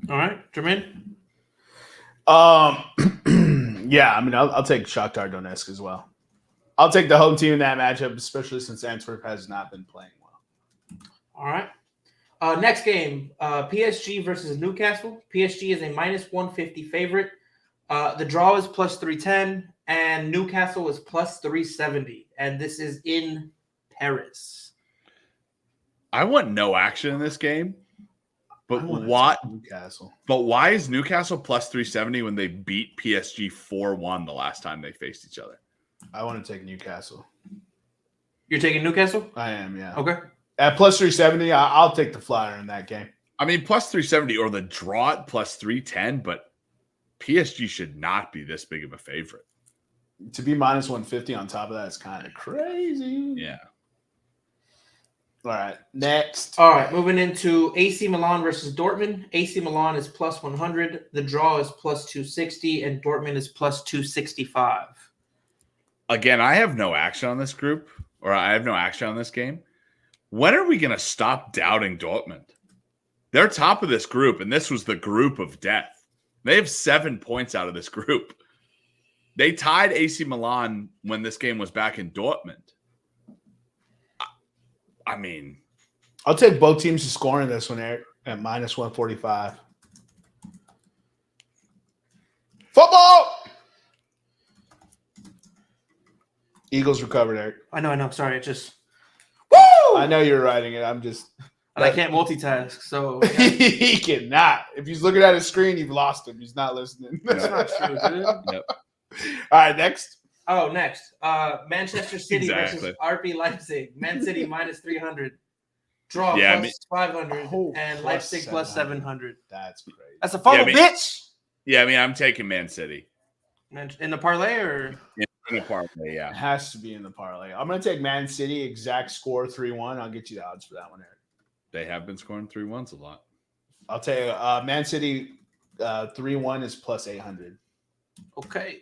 Speaker 4: All right, Jermaine.
Speaker 2: Yeah, I mean, I'll take Shakhtar Donetsk as well. I'll take the home team in that matchup, especially since Antwerp has not been playing well.
Speaker 4: All right. Next game, PSG versus Newcastle. PSG is a minus 150 favorite. The draw is plus 310, and Newcastle is plus 370, and this is in Paris.
Speaker 3: I want no action in this game, but
Speaker 2: Newcastle.
Speaker 3: But why is Newcastle plus 370 when they beat PSG 4-1 the last time they faced each other?
Speaker 2: I want to take Newcastle.
Speaker 4: You're taking Newcastle?
Speaker 2: I am, yeah.
Speaker 4: Okay.
Speaker 2: At plus 370, I'll take the flyer in that game.
Speaker 3: I mean, plus 370 or the draw at plus 310, but PSG should not be this big of a favorite.
Speaker 2: To be minus 150 on top of that is kind of crazy.
Speaker 3: Yeah.
Speaker 2: All right, next.
Speaker 4: All right, moving into AC Milan versus Dortmund. AC Milan is plus 100. The draw is plus 260, and Dortmund is plus 265.
Speaker 3: Again, I have no action on this group, or I have no action on this game. When are we going to stop doubting Dortmund? They're top of this group, and this was the group of death. They have 7 points out of this group. They tied AC Milan when this game was back in Dortmund. I mean,
Speaker 2: I'll take both teams to score in this one, Eric, at minus 145. Football! Eagles recovered, Eric.
Speaker 4: I know. Sorry, it just.
Speaker 2: Woo! I know you're writing it. I'm just.
Speaker 4: And I can't multitask, so. Yeah.
Speaker 2: He cannot. If he's looking at his screen, you've lost him. He's not listening.
Speaker 4: That's not true, dude.
Speaker 3: Yep.
Speaker 2: All right, next.
Speaker 4: Oh, next. Manchester City
Speaker 3: Exactly.
Speaker 4: versus RB Leipzig. Man City minus 300. Draw
Speaker 3: Yeah,
Speaker 4: plus 500.
Speaker 2: Oh,
Speaker 4: and
Speaker 2: plus
Speaker 4: Leipzig plus 700.
Speaker 2: That's crazy.
Speaker 4: That's a follow, bitch.
Speaker 3: Yeah, I mean, I'm taking Man City.
Speaker 4: In the parlay or?
Speaker 3: In a parlay, yeah.
Speaker 2: It has to be in the parlay. I'm going to take Man City, exact score 3-1. I'll get you the odds for that one, Eric.
Speaker 3: They have been scoring 3-1s a lot.
Speaker 2: I'll tell you, Man City 3-1 is plus 800.
Speaker 4: Okay.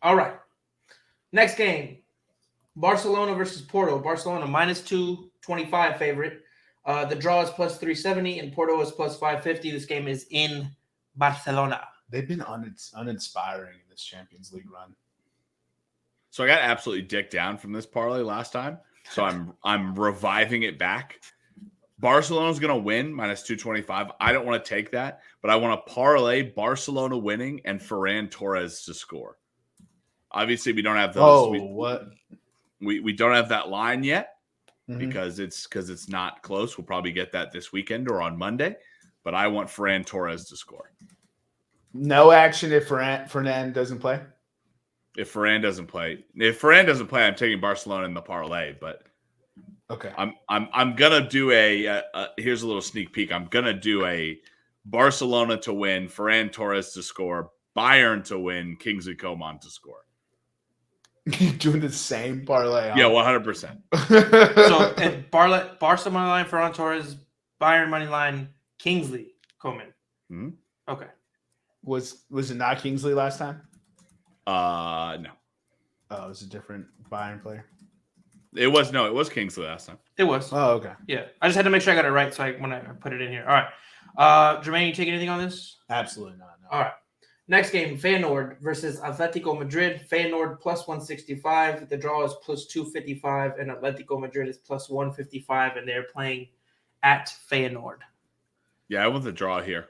Speaker 4: All right. Next game, Barcelona versus Porto. Barcelona minus 225 favorite. The draw is plus 370 and Porto is plus 550. This game is in Barcelona.
Speaker 2: They've been uninspiring in this Champions League run.
Speaker 3: So I got absolutely dicked down from this parlay last time. So I'm reviving it back. Barcelona's going to win minus 225. I don't want to take that, but I want to parlay Barcelona winning and Ferran Torres to score. Obviously, we don't have those.
Speaker 2: What?
Speaker 3: We don't have that line yet because it's not close. We'll probably get that this weekend or on Monday. But I want Ferran Torres to score.
Speaker 2: No action if Fernan doesn't play.
Speaker 3: If Ferran doesn't play, I'm taking Barcelona in the parlay. But
Speaker 2: okay,
Speaker 3: I'm gonna do a here's a little sneak peek. I'm gonna do a Barcelona to win, Ferran Torres to score, Bayern to win, Kingsley Coman to score.
Speaker 2: You're doing the same parlay.
Speaker 3: Yeah, 100%.
Speaker 4: So and Barca money line, Ferran Torres, Bayern money line, Kingsley Coman.
Speaker 3: Mm-hmm.
Speaker 4: Okay.
Speaker 2: Was it not Kingsley last time?
Speaker 3: No.
Speaker 2: Oh, it was a different Bayern player.
Speaker 3: It was Kingsley last time.
Speaker 4: It was.
Speaker 2: Oh, okay.
Speaker 4: Yeah. I just had to make sure I got it right so when I put it in here. All right. Jermaine, you take anything on this?
Speaker 2: Absolutely not. No.
Speaker 4: All right. Next game, Feyenoord versus Atletico Madrid. Feyenoord plus 165. The draw is plus 255, and Atletico Madrid is plus 155, and they're playing at Feyenoord.
Speaker 3: Yeah, I want the draw here.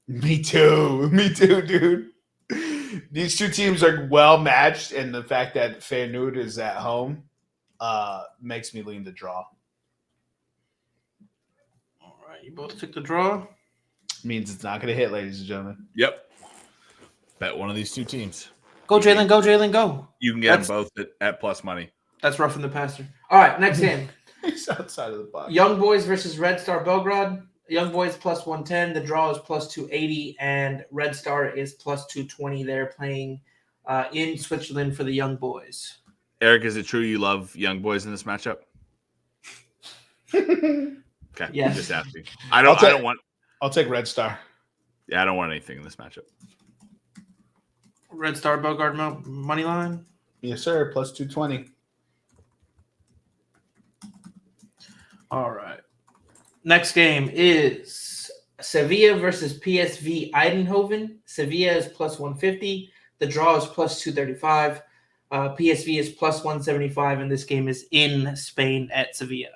Speaker 2: Me too, dude. These two teams are well matched, and the fact that Feyenoord is at home makes me lean the draw.
Speaker 4: All right, you both took the draw.
Speaker 2: Means it's not going to hit, ladies and gentlemen.
Speaker 3: Yep. Bet one of these two teams.
Speaker 4: Go, Jalen. Go, Jalen. Go.
Speaker 3: You can get them both at plus money.
Speaker 4: That's rough from the pastor. All right, next game.
Speaker 2: He's outside of the box.
Speaker 4: Young Boys versus Red Star Belgrade. Young Boys plus 110. The draw is plus 280, and Red Star is plus 220. They're playing in Switzerland for the Young Boys.
Speaker 3: Eric, is it true you love young boys in this matchup? Okay,
Speaker 4: Yes.
Speaker 3: just asking. I don't want.
Speaker 2: I'll take Red Star.
Speaker 3: Yeah, I don't want anything in this matchup.
Speaker 4: Red Star Bogart money line.
Speaker 2: Yes, sir. Plus 220.
Speaker 4: All right. Next game is Sevilla versus PSV Eindhoven. Sevilla is plus 150. The draw is plus 235. PSV is plus 175, and this game is in Spain at Sevilla.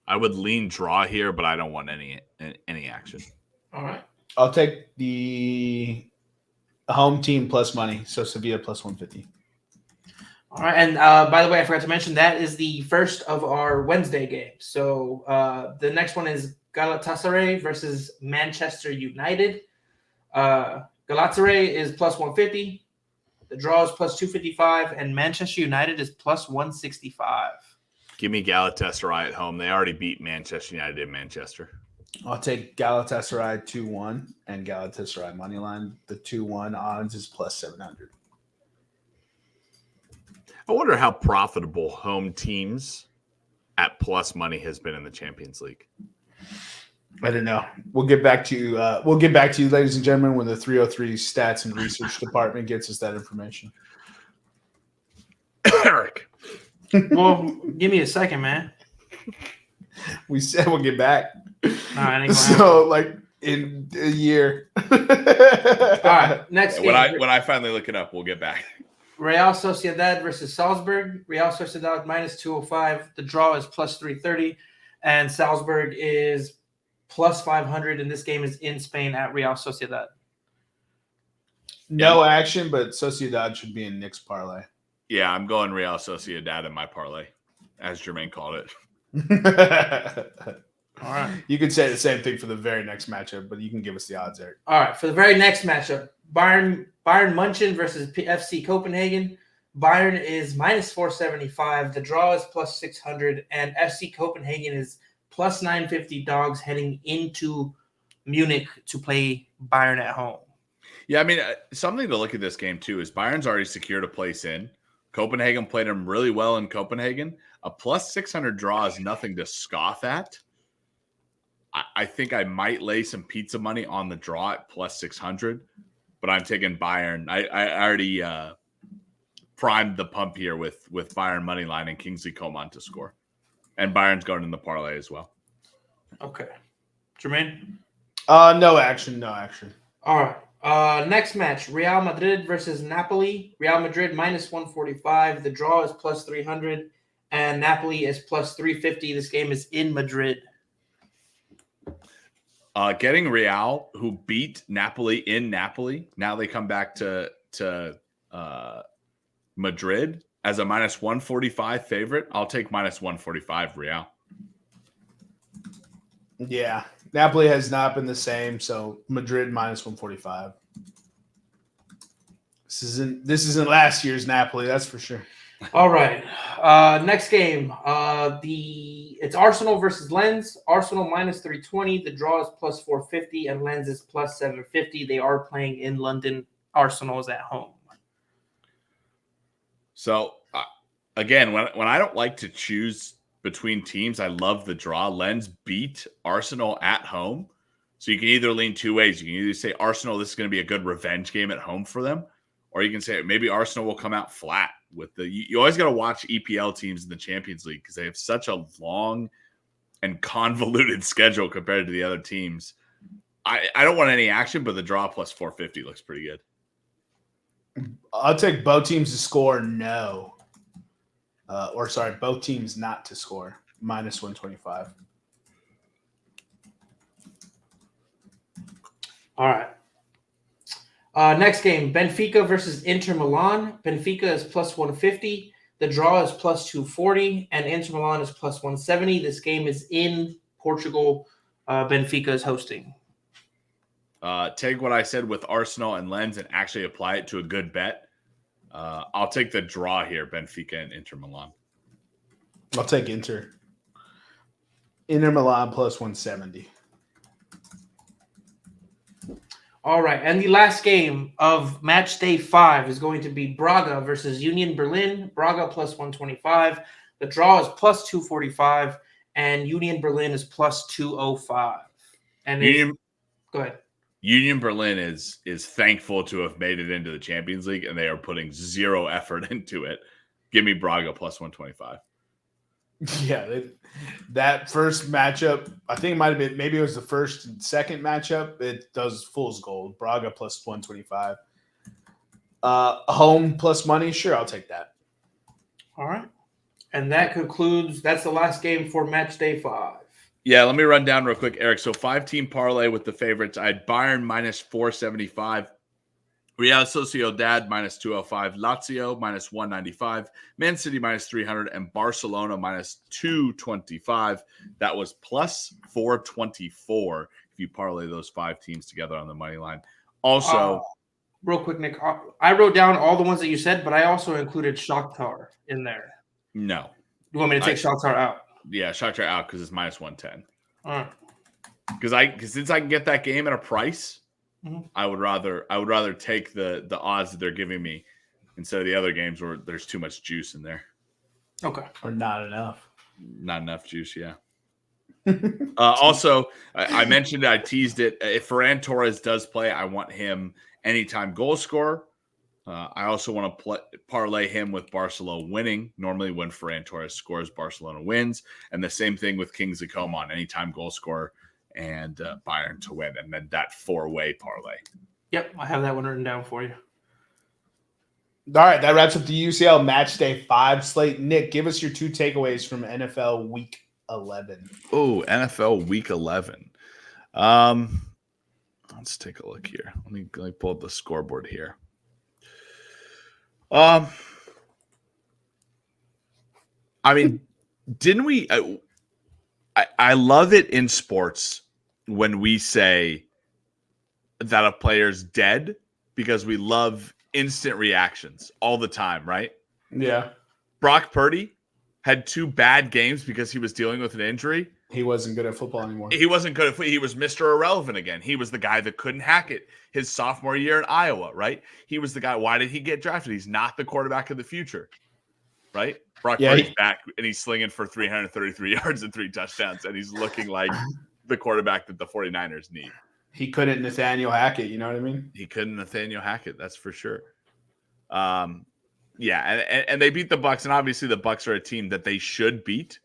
Speaker 3: I would lean draw here, but I don't want any action.
Speaker 4: All right.
Speaker 2: I'll take the home team plus money. So Sevilla plus 150.
Speaker 4: All right. And by the way, I forgot to mention that is the first of our Wednesday games. So the next one is Galatasaray versus Manchester United. Galatasaray is plus 150. The draw is plus 255, and Manchester United is plus 165.
Speaker 3: Give me Galatasaray at home. They already beat Manchester United in Manchester.
Speaker 2: I'll take Galatasaray 2-1 and Galatasaray money line. The 2-1 odds is plus 700.
Speaker 3: I wonder how profitable home teams at plus money has been in the Champions League.
Speaker 2: I don't know. We'll get back to you. Ladies and gentlemen, when the 303 stats and research department gets us that information.
Speaker 3: Eric.
Speaker 4: Well, give me a second, man.
Speaker 2: We said we'll get back.
Speaker 4: All right,
Speaker 2: So, like in a year.
Speaker 4: All right, next game.
Speaker 3: When I finally look it up, we'll get back.
Speaker 4: Real Sociedad versus Salzburg. Real Sociedad minus 205. The draw is plus 330, and Salzburg is plus 500, and this game is in Spain at Real Sociedad.
Speaker 2: No action, but Sociedad should be in Nick's parlay.
Speaker 3: Yeah, I'm going Real Sociedad in my parlay, as Jermaine called it.
Speaker 4: All right.
Speaker 2: You could say the same thing for the very next matchup, but you can give us the odds, Eric.
Speaker 4: All right. For the very next matchup, Bayern München versus FC Copenhagen. Bayern is minus 475. The draw is plus 600, and FC Copenhagen is plus 950 dogs heading into Munich to play Bayern at home.
Speaker 3: Yeah, I mean, something to look at this game, too, is Bayern's already secured a place in. Copenhagen played them really well in Copenhagen. A plus 600 draw is nothing to scoff at. I think I might lay some pizza money on the draw at plus 600, but I'm taking Bayern. I already primed the pump here with Bayern money line and Kingsley Coman to score. And Bayern's going in the parlay as well.
Speaker 4: Okay. Jermaine?
Speaker 2: No action.
Speaker 4: All right. Next match, Real Madrid versus Napoli. Real Madrid minus 145. The draw is plus 300, and Napoli is plus 350. This game is in Madrid.
Speaker 3: Getting Real, who beat Napoli in Napoli. Now they come back to Madrid as a minus 145 favorite. I'll take minus 145 Real.
Speaker 2: Yeah. Napoli has not been the same, so Madrid minus 145. This isn't last year's Napoli, that's for sure.
Speaker 4: All right. Next game. It's Arsenal versus Lens. Arsenal minus 320. The draw is plus 450, and Lens is plus 750. They are playing in London. Arsenal is at home.
Speaker 3: So, again, when I don't like to choose between teams, I love the draw. Lens beat Arsenal at home. So you can either lean two ways. You can either say Arsenal, this is going to be a good revenge game at home for them. Or you can say maybe Arsenal will come out flat with you always got to watch EPL teams in the Champions League because they have such a long and convoluted schedule compared to the other teams. I don't want any action, but the draw plus 450 looks pretty good.
Speaker 2: I'll take both teams to score no. Both teams not to score, minus 125.
Speaker 4: All right. Next game, Benfica versus Inter Milan. Benfica is plus 150. The draw is plus 240, and Inter Milan is plus 170. This game is in Portugal. Benfica is hosting.
Speaker 3: Take what I said with Arsenal and Lens and actually apply it to a good bet. I'll take the draw here, Benfica and Inter Milan.
Speaker 2: I'll take Inter. Inter Milan plus 170.
Speaker 4: All right, and the last game of match day 5 is going to be Braga versus Union Berlin. Braga plus 125. The draw is plus 245, and Union Berlin is plus 205. And go ahead.
Speaker 3: Union Berlin is thankful to have made it into the Champions League, and they are putting zero effort into it. Give me Braga plus 125.
Speaker 2: Yeah, that first matchup, I think it might have been, maybe it was the first and second matchup. It does fool's gold. Braga plus 125. Home plus money, sure, I'll take that.
Speaker 4: All right. And that concludes, that's the last game for match day 5.
Speaker 3: Yeah, let me run down real quick, Eric. So 5-team parlay with the favorites. I had Bayern minus 475. Real Sociedad minus 205, Lazio minus 195, Man City minus 300, and Barcelona minus 225. That was plus 424 if you parlay those 5 teams together on the money line. Also,
Speaker 4: real quick, Nick, I wrote down all the ones that you said, but I also included Shakhtar in there.
Speaker 3: No.
Speaker 4: You want me to take Shakhtar out?
Speaker 3: Yeah, Shakhtar out because it's minus 110.
Speaker 4: All right.
Speaker 3: Because since I can get that game at a price,
Speaker 4: mm-hmm.
Speaker 3: I would rather take the odds that they're giving me instead of the other games where there's too much juice in there.
Speaker 4: Okay.
Speaker 2: Or not enough.
Speaker 3: Not enough juice, yeah. Also, I mentioned I teased it. If Ferran Torres does play, I want him anytime goal scorer. I also want to parlay him with Barcelona winning. Normally, when Ferran Torres scores, Barcelona wins. And the same thing with Kingsley Coman, anytime goal scorer and Bayern to win. And then that 4-way parlay.
Speaker 4: Yep, I have that one written down for you.
Speaker 2: All right, that wraps up the UCL Match Day 5 slate. Nick, give us your 2 takeaways from NFL Week 11.
Speaker 3: Oh, NFL Week 11. Let's take a look here. Let me pull up the scoreboard here. I mean, didn't we? I love it in sports when we say that a player's dead because we love instant reactions all the time, right?
Speaker 2: Yeah.
Speaker 3: Brock Purdy had 2 bad games because he was dealing with an injury.
Speaker 2: He wasn't good at football anymore.
Speaker 3: He wasn't good at. He was Mr. Irrelevant again. He was the guy that couldn't hack it his sophomore year in Iowa, right? He was the guy. Why did he get drafted? He's not the quarterback of the future, right? Brock Purdy's back, and he's slinging for 333 yards and 3 touchdowns, and he's looking like the quarterback that the 49ers need.
Speaker 2: He couldn't Nathaniel Hackett, you know what I mean?
Speaker 3: He couldn't Nathaniel Hackett, that's for sure. Yeah, and they beat the Bucs, and obviously the Bucs are a team that they should beat,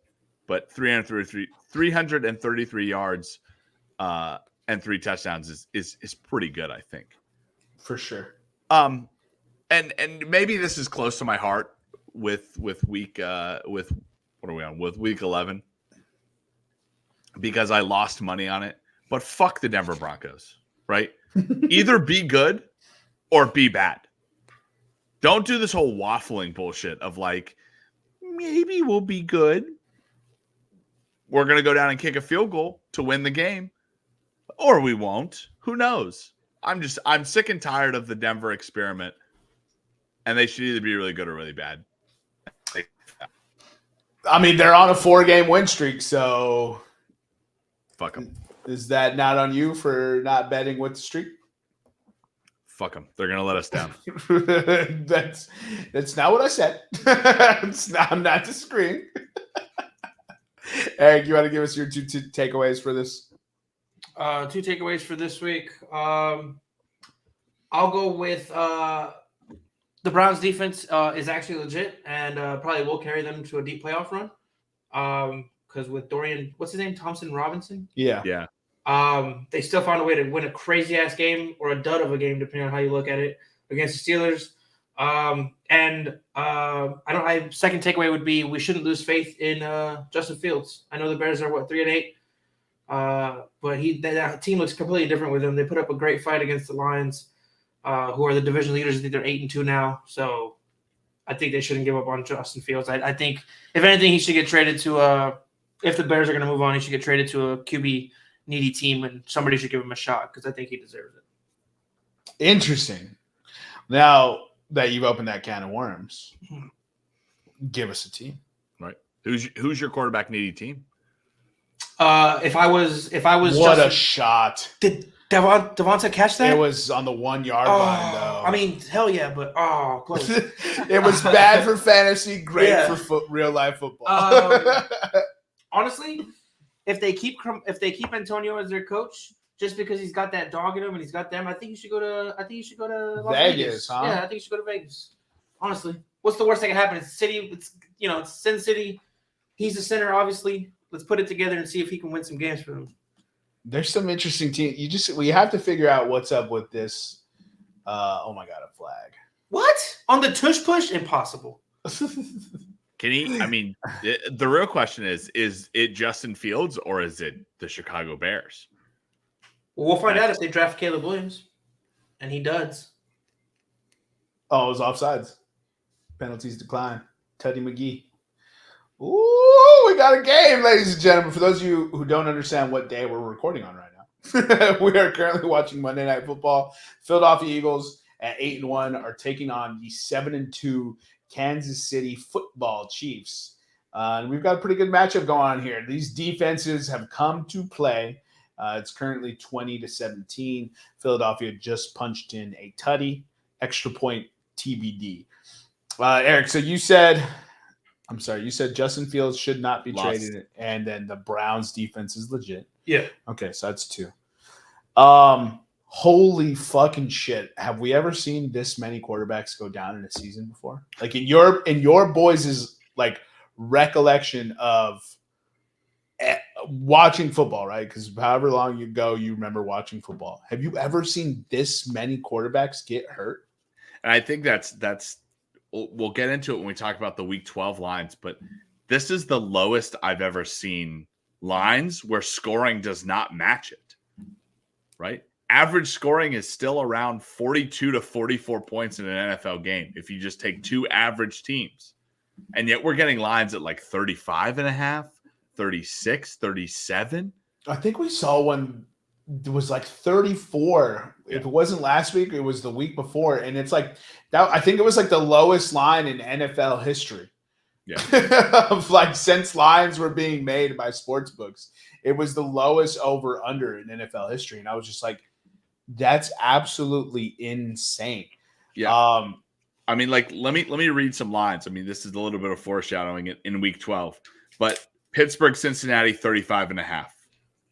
Speaker 3: but 333 yards and 3 touchdowns is pretty good, I think.
Speaker 2: For sure.
Speaker 3: And maybe this is close to my heart with week with what are we on? With week 11. Because I lost money on it. But fuck the Denver Broncos, right? Either be good or be bad. Don't do this whole waffling bullshit of like, maybe we'll be good. We're going to go down and kick a field goal to win the game. Or we won't. Who knows? I'm sick and tired of the Denver experiment. And they should either be really good or really bad.
Speaker 2: I mean, they're on a 4-game win streak, so
Speaker 3: fuck them.
Speaker 2: Is that not on you for not betting with the streak?
Speaker 3: Fuck them. They're going to let us down.
Speaker 2: That's not what I said. I'm not disagreeing. Eric, you want to give us your 2 takeaways for this?
Speaker 4: 2 takeaways for this week. I'll go with the Browns defense is actually legit and probably will carry them to a deep playoff run. Because with Dorian, what's his name? Thompson Robinson?
Speaker 3: Yeah.
Speaker 4: They still found a way to win a crazy ass game or a dud of a game, depending on how you look at it, against the Steelers. Second takeaway would be we shouldn't lose faith in Justin Fields. I know the Bears are 3-8, but that team looks completely different with him. They put up a great fight against the Lions, who are the division leaders. I think they're 8-2 now, so I think they shouldn't give up on Justin Fields. I think if anything, he should get traded to if the Bears are going to move on, he should get traded to a QB needy team, and somebody should give him a shot because I think he deserves it.
Speaker 2: Interesting. Now that you've opened that can of worms, give us a team.
Speaker 3: Right. Who's your quarterback needy team?
Speaker 4: If I was
Speaker 2: what a shot.
Speaker 4: That's Devonta catch that?
Speaker 2: It was on the 1 yard line, though.
Speaker 4: I mean, hell yeah, but close.
Speaker 2: It was bad for fantasy, great for real life football.
Speaker 4: Honestly, if they keep Antonio as their coach, just because he's got that dog in him and he's got them, I think you should go to Las Vegas.
Speaker 2: Huh?
Speaker 4: Yeah, I think you should go to Vegas. Honestly, what's the worst that can happen? It's City. It's Sin City. He's the center, obviously. Let's put it together and see if he can win some games for them.
Speaker 2: There's some interesting teams. We have to figure out what's up with this. Oh my God, a flag.
Speaker 4: What? On the tush push? Impossible.
Speaker 3: Can he? I mean, the real question is it Justin Fields or is it the Chicago Bears?
Speaker 4: Well, we'll find out if they draft Caleb Williams. And he does.
Speaker 2: Oh, it was offsides. Penalties decline. Teddy McGee. Ooh, we got a game, ladies and gentlemen. For those of you who don't understand what day we're recording on right now, we are currently watching Monday Night Football. Philadelphia Eagles at 8-1 are taking on the 7-2 Kansas City Football Chiefs. And we've got a pretty good matchup going on here. These defenses have come to play. It's currently 20-17. Philadelphia just punched in a tutty, extra point TBD. Eric, so you said Justin Fields should not be traded, and then the Browns defense is legit.
Speaker 4: Yeah. Okay,
Speaker 2: so that's 2. Holy fucking shit. Have we ever seen this many quarterbacks go down in a season before? Like in your boys' like recollection of watching football, right? Because however long you go, you remember watching football. Have you ever seen this many quarterbacks get hurt?
Speaker 3: And I think that's we'll get into it when we talk about the Week 12 lines, but this is the lowest I've ever seen lines where scoring does not match it, right? Average scoring is still around 42 to 44 points in an NFL game if you just take 2 average teams. And yet we're getting lines at like 35 and a half, 36, 37.
Speaker 2: I think we saw one. It was like 34. If it wasn't last week, it was the week before. And it's like that. I think it was like the lowest line in NFL history.
Speaker 3: Yeah.
Speaker 2: Of like since lines were being made by sports books. It was the lowest over under in NFL history. And I was just like, that's absolutely insane.
Speaker 3: Yeah. I mean, like, let me read some lines. I mean, this is a little bit of foreshadowing in Week 12. But Pittsburgh, Cincinnati, 35 and a half.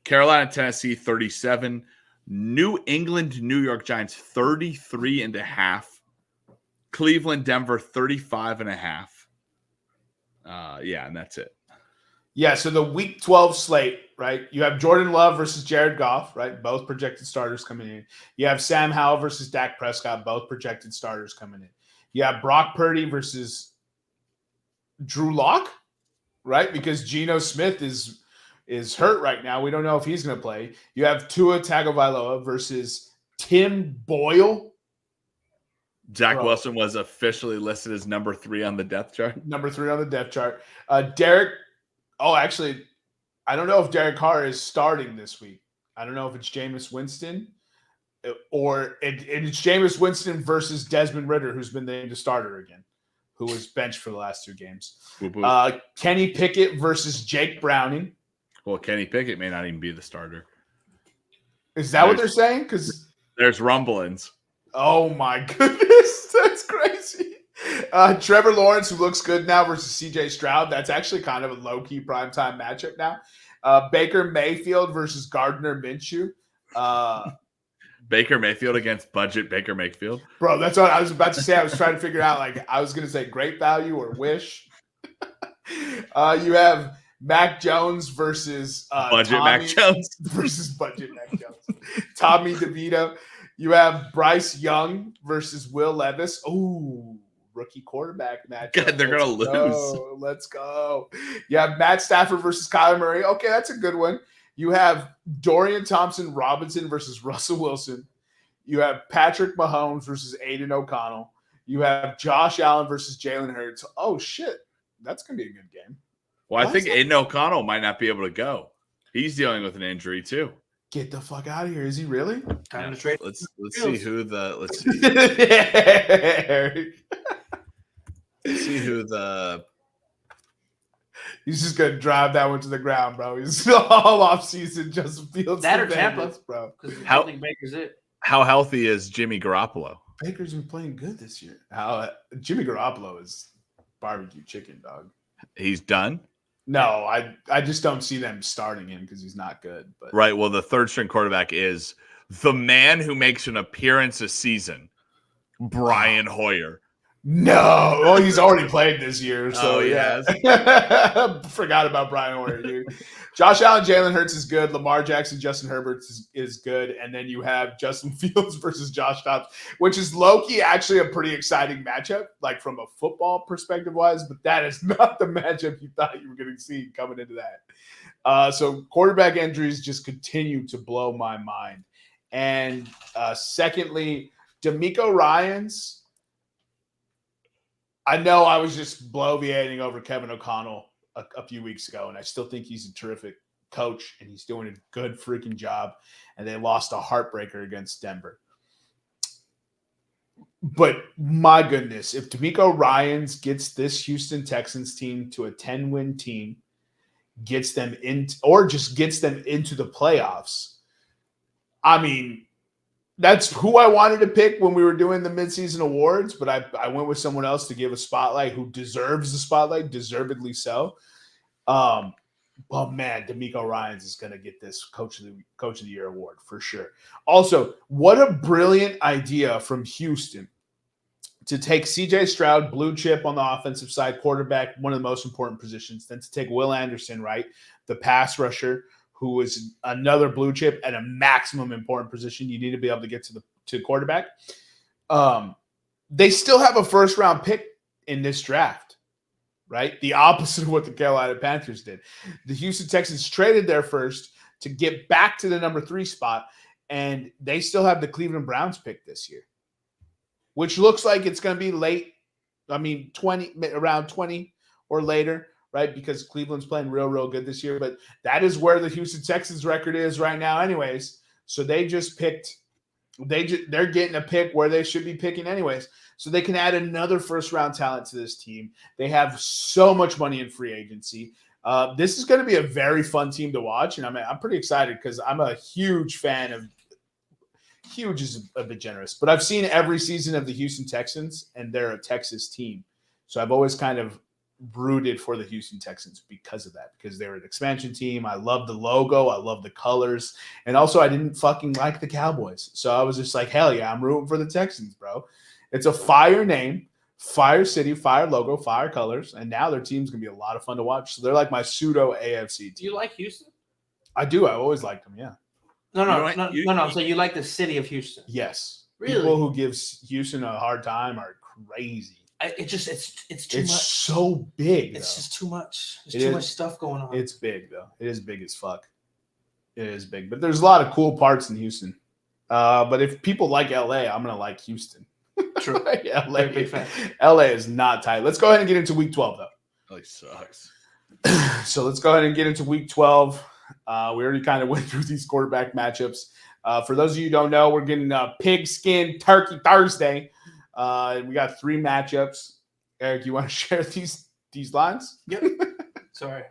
Speaker 3: Carolina, Tennessee, 37. New England, New York Giants, 33 and a half. Cleveland, Denver, 35 and a half. Yeah, and that's it.
Speaker 2: Yeah, so the Week 12 slate, right? You have Jordan Love versus Jared Goff, right? Both projected starters coming in. You have Sam Howell versus Dak Prescott, both projected starters coming in. You have Brock Purdy versus Drew Lock, right? Because Geno Smith is hurt right now. We don't know if he's going to play. You have Tua Tagovailoa versus Tim Boyle.
Speaker 3: Zach Wilson was officially listed as number 3 on the depth chart.
Speaker 2: Number 3 on the depth chart. Derek. Oh, actually, I don't know if Derek Carr is starting this week. I don't know if it's Jameis Winston or it's Jameis Winston versus Desmond Ridder, who's been named a starter again, who was benched for the last 2 games. Kenny Pickett versus Jake Browning.
Speaker 3: Well, Kenny Pickett may not even be the starter.
Speaker 2: Is that what they're saying? Because
Speaker 3: there's rumblings.
Speaker 2: Oh my goodness, that's crazy. Trevor Lawrence, who looks good now, versus CJ Stroud. That's actually kind of a low-key primetime matchup now. Baker Mayfield versus Gardner Minshew.
Speaker 3: Baker Mayfield against budget Baker Mayfield.
Speaker 2: Bro, that's what I was about to say. I was trying to figure out, like, I was going to say great value or wish. You have Mac Jones versus
Speaker 3: budget Mac Jones.
Speaker 2: Versus budget Mac Jones. Tommy DeVito. You have Bryce Young versus Will Levis. Ooh, rookie quarterback match.
Speaker 3: God, they're going to lose.
Speaker 2: Let's go. You have Matt Stafford versus Kyler Murray. Okay, that's a good one. You have Dorian Thompson-Robinson versus Russell Wilson. You have Patrick Mahomes versus Aiden O'Connell. You have Josh Allen versus Jalen Hurts. Oh, shit. That's going to be a good game.
Speaker 3: Well, I think Aiden O'Connell might not be able to go. He's dealing with an injury, too.
Speaker 2: Get the fuck out of here. Is he really?
Speaker 4: Time to trade.
Speaker 3: Let's see who the let's see. Let's see who the
Speaker 2: He's just gonna drive that one to the ground, bro. He's all off season. Justin Fields
Speaker 4: That or
Speaker 2: to
Speaker 4: Tampa,
Speaker 2: Vegas, bro.
Speaker 4: Because
Speaker 3: How-
Speaker 4: I think Baker's it.
Speaker 3: How healthy is Jimmy Garoppolo?
Speaker 2: Baker's been playing good this year. How Jimmy Garoppolo is barbecue chicken, dog.
Speaker 3: He's done.
Speaker 2: No, I just don't see them starting him because he's not good. But
Speaker 3: Right. Well, the third string quarterback is the man who makes an appearance a season, Brian Hoyer.
Speaker 2: no, well, he's already played this year, so
Speaker 3: Oh, he
Speaker 2: yeah. Forgot about Brian Hoyer, dude. Josh Allen, Jalen Hurts is good. Lamar Jackson, Justin Herbert is good, and then you have Justin Fields versus Josh Dobbs, which is low-key actually a pretty exciting matchup, like from a football perspective wise. But that is not the matchup you thought you were going to see coming into that. So quarterback injuries just continue to blow my mind. And secondly, DeMeco Ryans. I know I was just bloviating over Kevin O'Connell a few weeks ago, and I still think he's a terrific coach, and he's doing a good freaking job. And they lost a heartbreaker against Denver. But my goodness, if DeMeco Ryans gets this Houston Texans team to a 10-win team, gets them in, or just gets them into the playoffs, I mean, that's who I wanted to pick when we were doing the midseason awards, but I went with someone else to give a spotlight who deserves the spotlight, deservedly so. But man, DeMeco Ryans is going to get this Coach of the Year award for sure. Also, what a brilliant idea from Houston to take C.J. Stroud, blue chip on the offensive side, quarterback, one of the most important positions, then to take Will Anderson, right, the pass rusher, who is another blue chip at a maximum important position. You need to be able to get to quarterback. They still have a first-round pick in this draft, right? The opposite of what the Carolina Panthers did. The Houston Texans traded their first to get back to the number 3 spot, and they still have the Cleveland Browns pick this year, which looks like it's going to be late. I mean, around 20 or later. Right, because Cleveland's playing real good this year, but that is where the Houston Texans record is right now anyways. So they just picked they're getting a pick where they should be picking anyways. So they can add another first-round talent to this team. They have so much money in free agency. This is going to be a very fun team to watch, and I'm pretty excited because I'm a huge fan of – huge is a bit generous, but I've seen every season of the Houston Texans, and they're a Texas team. So I've always kind of rooted for the Houston Texans because of that, because they're an expansion team. I love the logo. I love the colors. And also I didn't fucking like the Cowboys. So I was just like, hell yeah, I'm rooting for the Texans, bro. It's a fire name, fire city, fire logo, fire colors. And now their team's going to be a lot of fun to watch. So they're like my pseudo AFC team.
Speaker 4: Do you like Houston?
Speaker 2: I do. I always liked them. Yeah.
Speaker 4: No. So you like the city of Houston?
Speaker 2: Yes.
Speaker 4: Really?
Speaker 2: People who give Houston a hard time are crazy.
Speaker 4: It's too
Speaker 2: It's
Speaker 4: much.
Speaker 2: so big.
Speaker 4: It's just too much.
Speaker 2: It
Speaker 4: There's too
Speaker 2: is.
Speaker 4: much stuff going on.
Speaker 2: It's big, though. It is big as fuck. It is big. But there's a lot of cool parts in Houston. But if people like LA, I'm going to like Houston.
Speaker 4: True.
Speaker 2: LA,
Speaker 4: Big fan.
Speaker 2: LA is not tight. Let's go ahead and get into week 12, though.
Speaker 3: Really sucks.
Speaker 2: So let's go ahead and get into week 12. We already kind of went through these quarterback matchups. For those of you who don't know, we're getting Pigskin Turkey Thursday. We got 3 matchups. Eric, you want to share these lines?
Speaker 4: Yep. Sorry.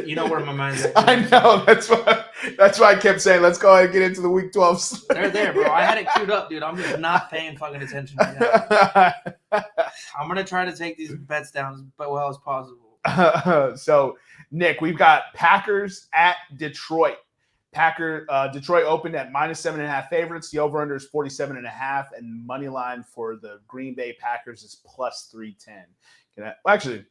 Speaker 4: You know where my mind's at.
Speaker 2: I know. That's why I kept saying, let's go ahead and get into the week 12.
Speaker 4: They're there, bro. I had it queued up, dude. I'm just not paying fucking attention right now. I'm going to try to take these bets down as well as possible.
Speaker 2: So, Nick, we've got Packers at Detroit. Detroit opened at -7.5 favorites. The over/under is 47.5, and money line for the Green Bay Packers is +310. Actually,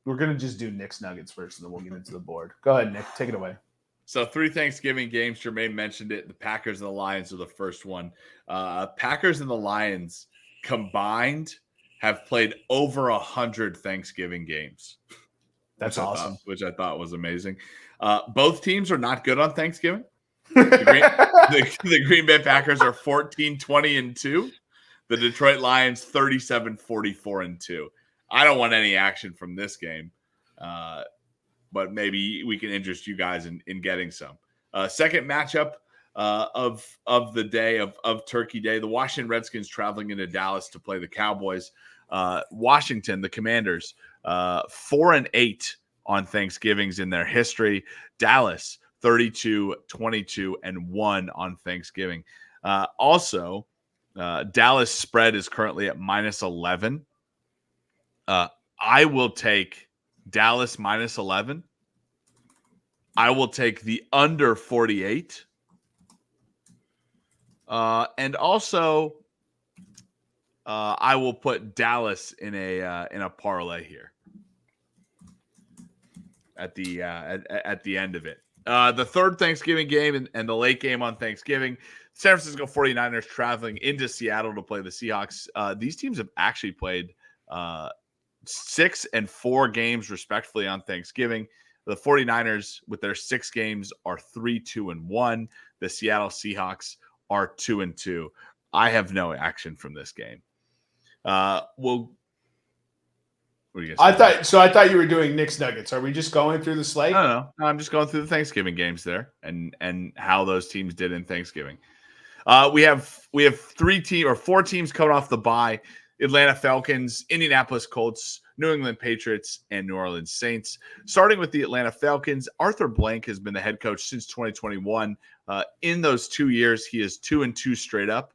Speaker 2: we're gonna just do Nick's Nuggets first, and then we'll get into the board. Go ahead, Nick. Take it away.
Speaker 3: So 3 Thanksgiving games. Jermaine mentioned it. The Packers and the Lions are the first one. Packers and the Lions combined have played over 100 Thanksgiving games.
Speaker 2: That's awesome.
Speaker 3: Which I thought was amazing. Both teams are not good on Thanksgiving. The Green Bay Packers are 14-20-2. The Detroit Lions 37-44-2. I don't want any action from this game, but maybe we can interest you guys in getting some. Second matchup of the day of Turkey Day, the Washington Redskins traveling into Dallas to play the Cowboys. Washington, the Commanders, 4-8 on Thanksgivings in their history. Dallas 32-22-1 on Thanksgiving. Also, Dallas spread is currently at -11. I will take Dallas -11. I will take the under 48. And also, I will put Dallas in a parlay here at the end of it. The third Thanksgiving game and the late game on Thanksgiving, San Francisco 49ers traveling into Seattle to play the Seahawks. These teams have actually played 6 and 4 games respectively on Thanksgiving. The 49ers, with their 6 games, are 3-2-1. The Seattle Seahawks are 2-2. I have no action from this game. What are you
Speaker 2: I thought you were doing Knicks Nuggets. Are we just going through the slate?
Speaker 3: No, I'm just going through the Thanksgiving games there and how those teams did in Thanksgiving. We have 4 teams coming off the bye: Atlanta Falcons, Indianapolis Colts, New England Patriots, and New Orleans Saints. Starting with the Atlanta Falcons, Arthur Blank has been the head coach since 2021. In those 2 years, he is 2-2 straight up.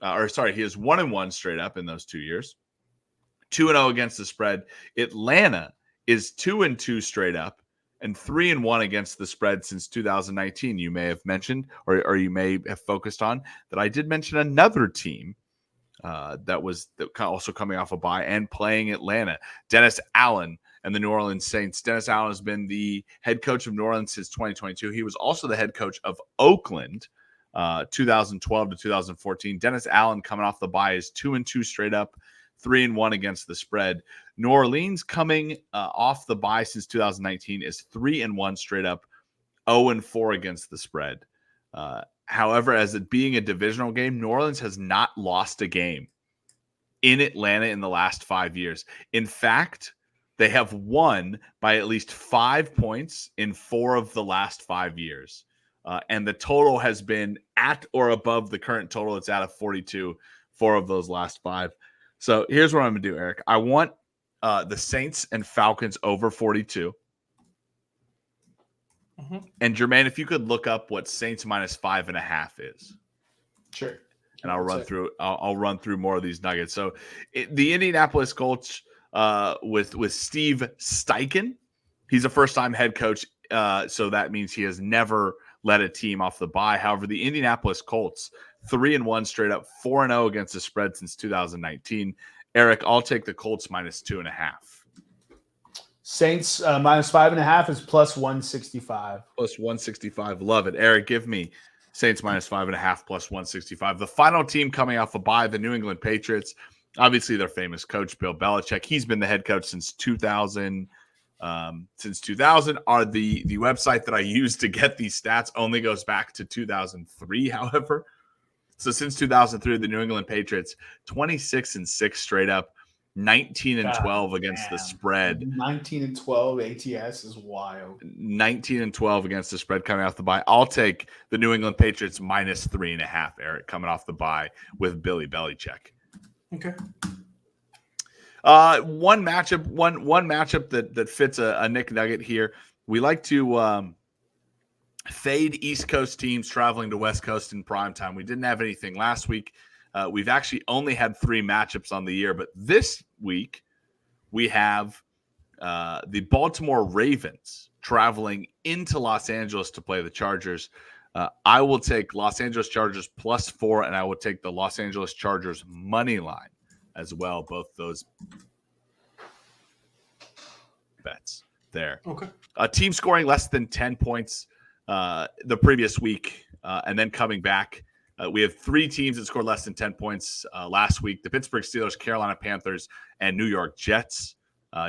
Speaker 3: He is 1-1 straight up in those 2 years. 2-0 against the spread. Atlanta is 2-2 straight up and 3-1 against the spread since 2019. You may have mentioned, or you may have focused on that. I did mention another team that also coming off a bye and playing Atlanta. Dennis Allen and the New Orleans Saints. Dennis Allen has been the head coach of New Orleans since 2022. He was also the head coach of Oakland, 2012 to 2014. Dennis Allen, coming off the bye, is 2-2 straight up, 3-1 against the spread. New Orleans, coming off the bye since 2019, is 3-1 straight up, 0-4 against the spread. However, as it being a divisional game, New Orleans has not lost a game in Atlanta in the last 5 years. In fact, they have won by at least 5 points in 4 of the last 5 years. And the total has been at or above the current total. It's at a 42, 4 of those last 5. So here's what I'm going to do, Eric. I want the Saints and Falcons over 42. Mm-hmm. And Jermaine, if you could look up what Saints -5.5 is.
Speaker 2: Sure.
Speaker 3: And I'll run through more of these nuggets. So the Indianapolis Colts with Steve Steichen, he's a first-time head coach. So that means he has never led a team off the bye. However, the Indianapolis Colts, 3-1 straight up, 4-0 against the spread since 2019. Eric, I'll take the Colts -2.5.
Speaker 2: Saints -5.5 is +165.
Speaker 3: +165. Love it. Eric, give me Saints -5.5 +165. The final team coming off a bye, the New England Patriots. Obviously, their famous coach, Bill Belichick. He's been the head coach since 2000. Since 2000, the website that I use to get these stats only goes back to 2003. However, so since 2003, the New England Patriots 26-6 straight up, 19-12 against the spread.
Speaker 2: 19-12 ATS is wild.
Speaker 3: 19-12 against the spread coming off the bye. I'll take the New England Patriots -3.5. Eric, coming off the bye with Billy Belichick.
Speaker 4: Okay.
Speaker 3: One matchup that fits a Nick Nugget here. We like to fade East Coast teams traveling to West Coast in primetime. We didn't have anything last week. We've actually only had 3 matchups on the year, but this week we have the Baltimore Ravens traveling into Los Angeles to play the Chargers. I will take Los Angeles Chargers +4, and I will take the Los Angeles Chargers money line as well. Both those bets there.
Speaker 4: Okay.
Speaker 3: A team scoring less than 10 points the previous week, and then coming back. We have 3 teams that scored less than 10 points last week: the Pittsburgh Steelers, Carolina Panthers, and New York Jets.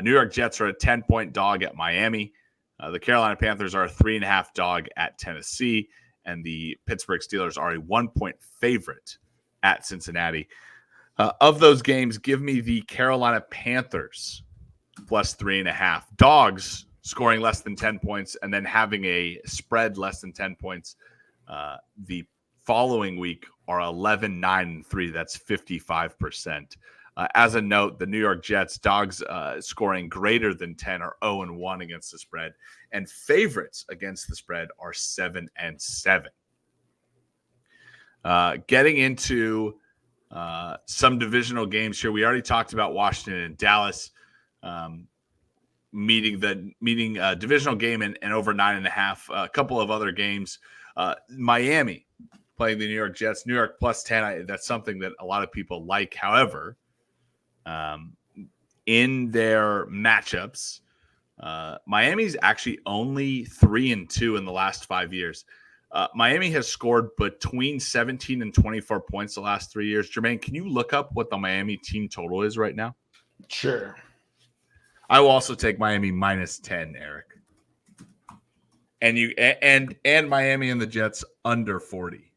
Speaker 3: New York Jets are a 10-point dog at Miami. The Carolina Panthers are a 3.5 dog at Tennessee, and the Pittsburgh Steelers are a 1-point favorite at Cincinnati. Of those games, give me the Carolina Panthers +3.5. Dogs scoring less than 10 points and then having a spread less than 10 points. The following week are 11-9-3. That's 55%. As a note, the New York Jets, dogs scoring greater than 10 are 0-1 against the spread, and favorites against the spread are 7-7. Getting into some divisional games here. We already talked about Washington and Dallas meeting divisional game and over 9.5. A couple of other games. Miami playing the New York Jets. New York plus 10. That's something that a lot of people like. However, in their matchups, Miami's actually only 3-2 in the last 5 years. Miami has scored between 17 and 24 points the last 3 years. Jermaine, can you look up what the Miami team total is right now?
Speaker 2: Sure.
Speaker 3: I will also take Miami minus 10, Eric. And you and Miami and the Jets under 40.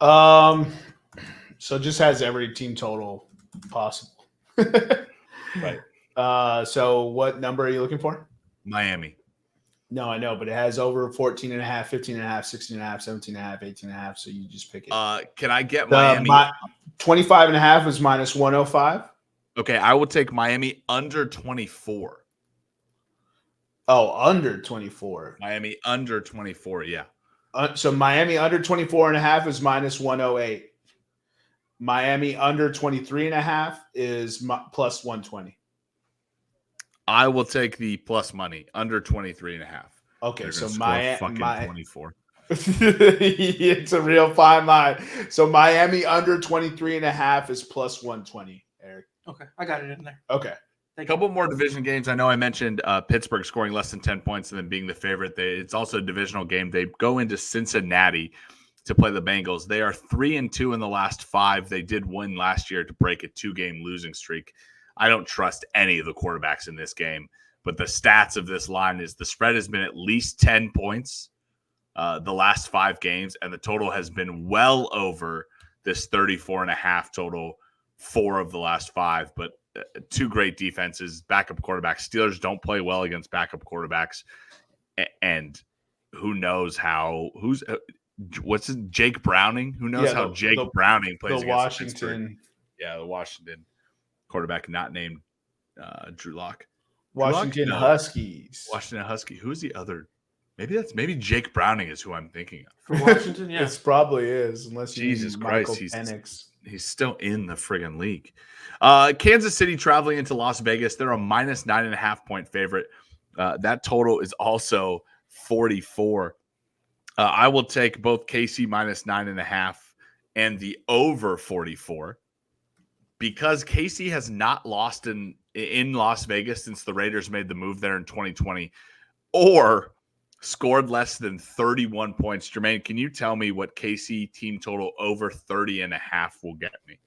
Speaker 2: So it just has every team total possible.
Speaker 3: Right.
Speaker 2: So what number are you looking for?
Speaker 3: Miami.
Speaker 2: No, I know, but it has over 14.5, 15.5, 16.5, 17.5, 18.5. So you just pick it.
Speaker 3: Can I get Miami?
Speaker 2: 25.5 is minus 105.
Speaker 3: Okay, I will take Miami under 24.
Speaker 2: Oh, under 24.
Speaker 3: Miami under 24, yeah.
Speaker 2: So Miami under 24.5 is minus 108. Miami under 23.5 is plus 120.
Speaker 3: I will take the plus money under 23.5.
Speaker 2: Okay, so
Speaker 3: fucking 24.
Speaker 2: It's a real fine line. So Miami under 23.5 is plus 120, Eric.
Speaker 4: Okay, I got it in there.
Speaker 2: Okay.
Speaker 3: A couple more division games. I know I mentioned Pittsburgh scoring less than 10 points and then being the favorite. It's also a divisional game. They go into Cincinnati to play the Bengals. They are 3-2 in the last 5. They did win last year to break a 2-game losing streak. I don't trust any of the quarterbacks in this game, but the stats of this line is the spread has been at least 10 points the last 5 games, and the total has been well over this 34.5 total 4 of the last 5. But 2 great defenses, backup quarterbacks. Steelers don't play well against backup quarterbacks, and who knows what's Jake Browning? Who knows how Jake Browning plays
Speaker 2: the
Speaker 3: against
Speaker 2: Washington?
Speaker 3: The Washington quarterback not named Drew Lock.
Speaker 2: Washington Huskies.
Speaker 3: Washington Husky. Who's the other? Maybe Jake Browning is who I'm thinking of.
Speaker 4: For Washington, yeah.
Speaker 2: It probably is, unless you
Speaker 3: Jesus Christ,
Speaker 2: Penix.
Speaker 3: He's still in the friggin' league. Kansas City traveling into Las Vegas. They're a minus 9.5 point favorite. That total is also 44. I will take both KC minus 9.5 and the over 44 because KC has not lost in Las Vegas since the Raiders made the move there in 2020 or scored less than 31 points. Jermaine, can you tell me what KC team total over 30.5 will get me?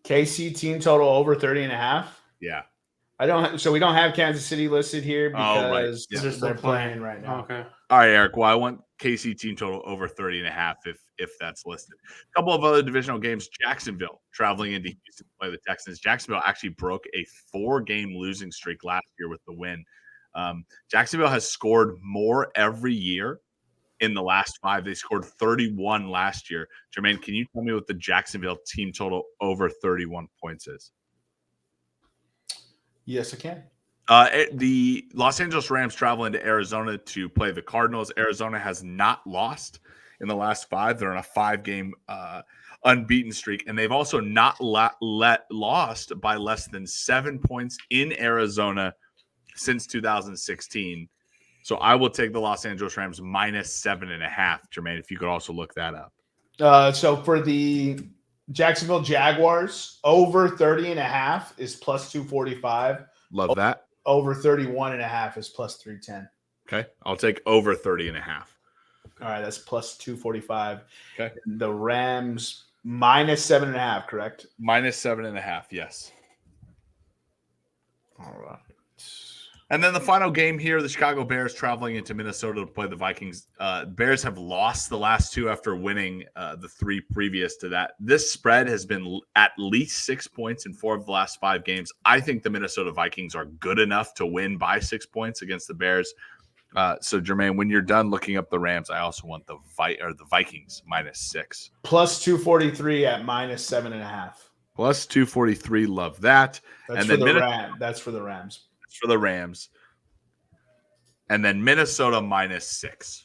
Speaker 2: KC team total over 30.5?
Speaker 3: Yeah.
Speaker 2: So we don't have Kansas City listed here because
Speaker 4: they're
Speaker 2: playing right now.
Speaker 4: Okay.
Speaker 3: All right, Eric. Well, I want KC team total over 30.5 if that's listed. A couple of other divisional games. Jacksonville traveling into Houston to play the Texans. Jacksonville actually broke a 4-game losing streak last year with the win. Jacksonville has scored more every year in the last 5. They scored 31 last year. Jermaine, can you tell me what the Jacksonville team total over 31 points is?
Speaker 2: Yes, I can.
Speaker 3: The Los Angeles Rams travel into Arizona to play the Cardinals. Arizona has not lost in the last 5. They're on a 5-game unbeaten streak, and they've also not lost by less than 7 points in Arizona since 2016. So I will take the Los Angeles Rams minus 7.5. Jermaine, if you could also look that up.
Speaker 2: So for the Jacksonville Jaguars, over 30.5 is plus 245.
Speaker 3: Love that.
Speaker 2: Over 31.5 is plus 310.
Speaker 3: Okay. I'll take over 30.5.
Speaker 2: All right. That's plus 245.
Speaker 3: Okay.
Speaker 2: The Rams minus 7.5, correct?
Speaker 3: Minus 7.5. Yes.
Speaker 2: All right.
Speaker 3: And then the final game here, the Chicago Bears traveling into Minnesota to play the Vikings. Bears have lost the last 2 after winning the 3 previous to that. This spread has been at least 6 points in 4 of the last 5 games. I think the Minnesota Vikings are good enough to win by 6 points against the Bears. So Jermaine, when you're done looking up the Rams, I also want the Vikings -6.
Speaker 2: Plus 243 at -7.5.
Speaker 3: Plus 243. Love that.
Speaker 2: That's
Speaker 3: and
Speaker 2: for
Speaker 3: then
Speaker 2: the Rams. That's for the Rams.
Speaker 3: For the Rams. And then Minnesota -6.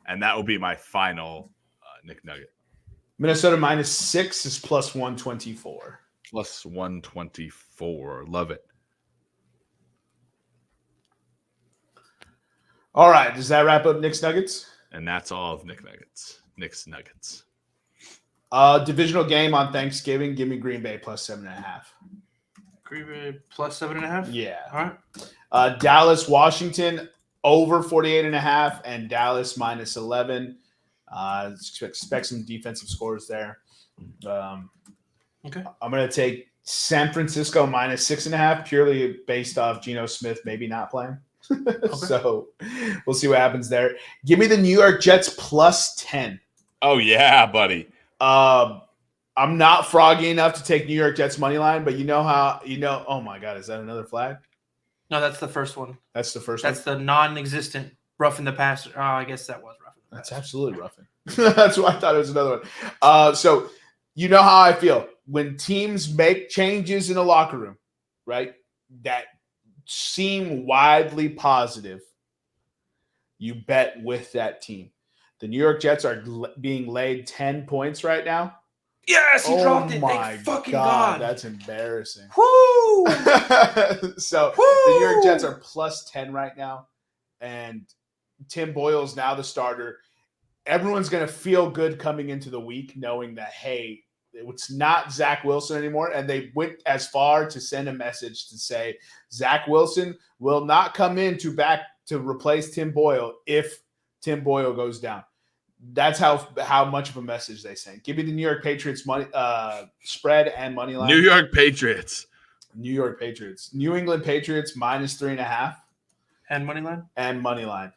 Speaker 3: And that will be my final Nick Nugget.
Speaker 2: Minnesota -6 is plus 124.
Speaker 3: Plus 124. Love it.
Speaker 2: All right. Does that wrap up Nick's Nuggets?
Speaker 3: And that's all of Nick's Nuggets.
Speaker 2: Divisional game on Thanksgiving. Give me Green Bay plus 7.5.
Speaker 4: Green Bay plus 7.5?
Speaker 2: Yeah.
Speaker 4: All
Speaker 2: right. Dallas, Washington over 48.5 and Dallas -11. Expect some defensive scores there.
Speaker 4: Okay.
Speaker 2: I'm going to take San Francisco -6.5 purely based off Geno Smith maybe not playing. Okay. So we'll see what happens there. Give me the New York Jets plus 10.
Speaker 3: Oh, yeah, buddy.
Speaker 2: I'm not froggy enough to take New York Jets money line, but oh my God, is that another flag?
Speaker 4: No, that's the first one.
Speaker 2: That's the first
Speaker 4: That's
Speaker 2: one?
Speaker 4: the non-existent roughing the passer. Oh, I guess that was roughing the passer.
Speaker 2: That's absolutely roughing. That's why I thought it was another one. So you know how I feel. When teams make changes in a locker room, right, that seem widely positive, you bet with that team. The New York Jets are being laid 10 points right now.
Speaker 4: Yes, he dropped it.
Speaker 2: Oh, my
Speaker 4: Thank fucking God.
Speaker 2: That's embarrassing.
Speaker 4: Woo!
Speaker 2: So
Speaker 4: Woo!
Speaker 2: the New York Jets are plus 10 right now, and Tim Boyle's now the starter. Everyone's going to feel good coming into the week knowing that, hey, it's not Zach Wilson anymore, and they went as far to send a message to say Zach Wilson will not come in to replace Tim Boyle if Tim Boyle goes down. That's how much of a message they sent. Give me the New York Patriots money spread and money line.
Speaker 3: New York Patriots.
Speaker 2: New York Patriots. New England Patriots -3.5.
Speaker 4: And money line?
Speaker 2: And money line.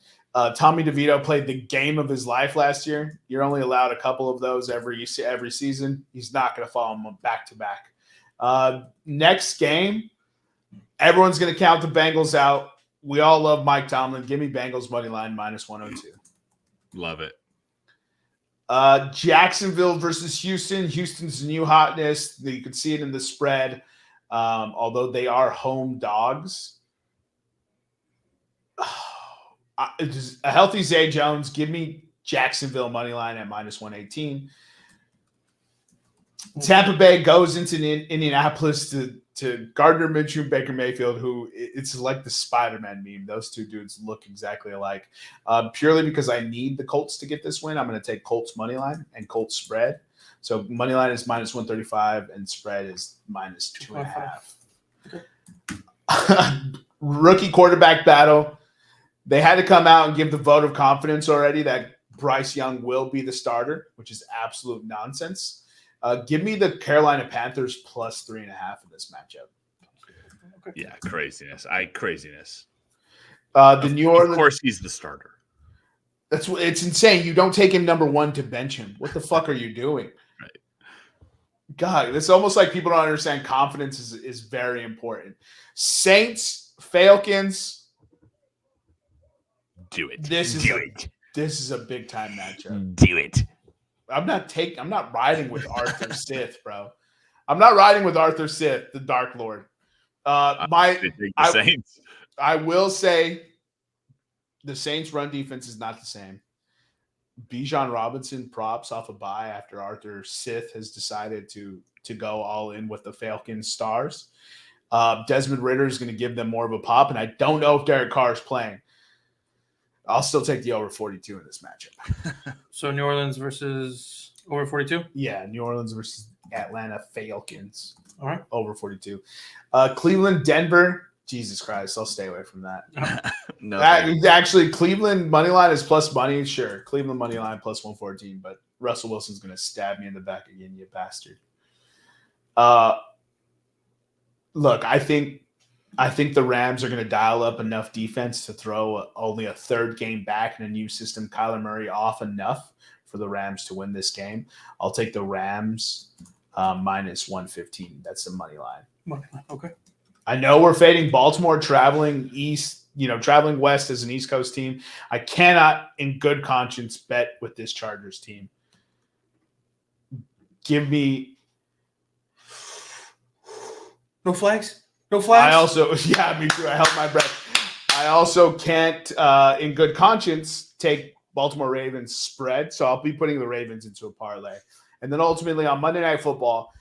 Speaker 2: Tommy DeVito played the game of his life last year. You're only allowed a couple of those every season. He's not going to follow them back to back. Next game, everyone's going to count the Bengals out. We all love Mike Tomlin. Give me Bengals money line -102.
Speaker 3: Love it.
Speaker 2: Jacksonville versus Houston. Houston's new hotness. You can see it in the spread. Although they are home dogs. A healthy Zay Jones. Give me Jacksonville money line at -118. Tampa Bay goes into Indianapolis to Gardner Minshew and Baker Mayfield, who it's like the Spider-Man meme. Those two dudes look exactly alike. Purely because I need the Colts to get this win, I'm going to take Colts money line and Colts spread. So money line is -135 and spread is -2.5. Okay. Rookie quarterback battle. They had to come out and give the vote of confidence already that Bryce Young will be the starter, which is absolute nonsense. Give me the Carolina Panthers +3.5 in this matchup.
Speaker 3: Okay. Yeah, craziness.
Speaker 2: The New Orleans.
Speaker 3: Of course, he's the starter.
Speaker 2: It's insane. You don't take him number 1 to bench him. What the fuck are you doing?
Speaker 3: Right.
Speaker 2: God, it's almost like people don't understand confidence is very important. Saints, Falcons.
Speaker 3: Do it.
Speaker 2: This is a big time matchup.
Speaker 3: Do it.
Speaker 2: I'm not riding with Arthur Sith, bro. I'm not riding with Arthur Sith, the Dark Lord.
Speaker 3: Saints.
Speaker 2: I will say the Saints' run defense is not the same. Bijan Robinson props off a bye after Arthur Sith has decided to go all in with the Falcons stars. Desmond Ridder is going to give them more of a pop, and I don't know if Derek Carr is playing. I'll still take the over 42 in this matchup.
Speaker 4: So New Orleans versus over 42?
Speaker 2: Yeah, New Orleans versus Atlanta Falcons.
Speaker 4: All right.
Speaker 2: Over 42. Cleveland, Denver. Jesus Christ, I'll stay away from that.
Speaker 3: No.
Speaker 2: Actually, Cleveland money line is plus money. Sure, Cleveland money line plus 114, but Russell Wilson's going to stab me in the back again, you bastard. Look, I think the Rams are going to dial up enough defense to throw only a third game back in a new system. Kyler Murray off enough for the Rams to win this game. I'll take the Rams -115. That's the money line.
Speaker 4: Okay.
Speaker 2: I know we're fading Baltimore traveling east traveling west as an East Coast team. I cannot, in good conscience, bet with this Chargers team. Give me
Speaker 4: no flags. No flags.
Speaker 2: I also, me too. I held my breath. I also can't, in good conscience, take Baltimore Ravens spread. So I'll be putting the Ravens into a parlay. And then ultimately on Monday Night Football,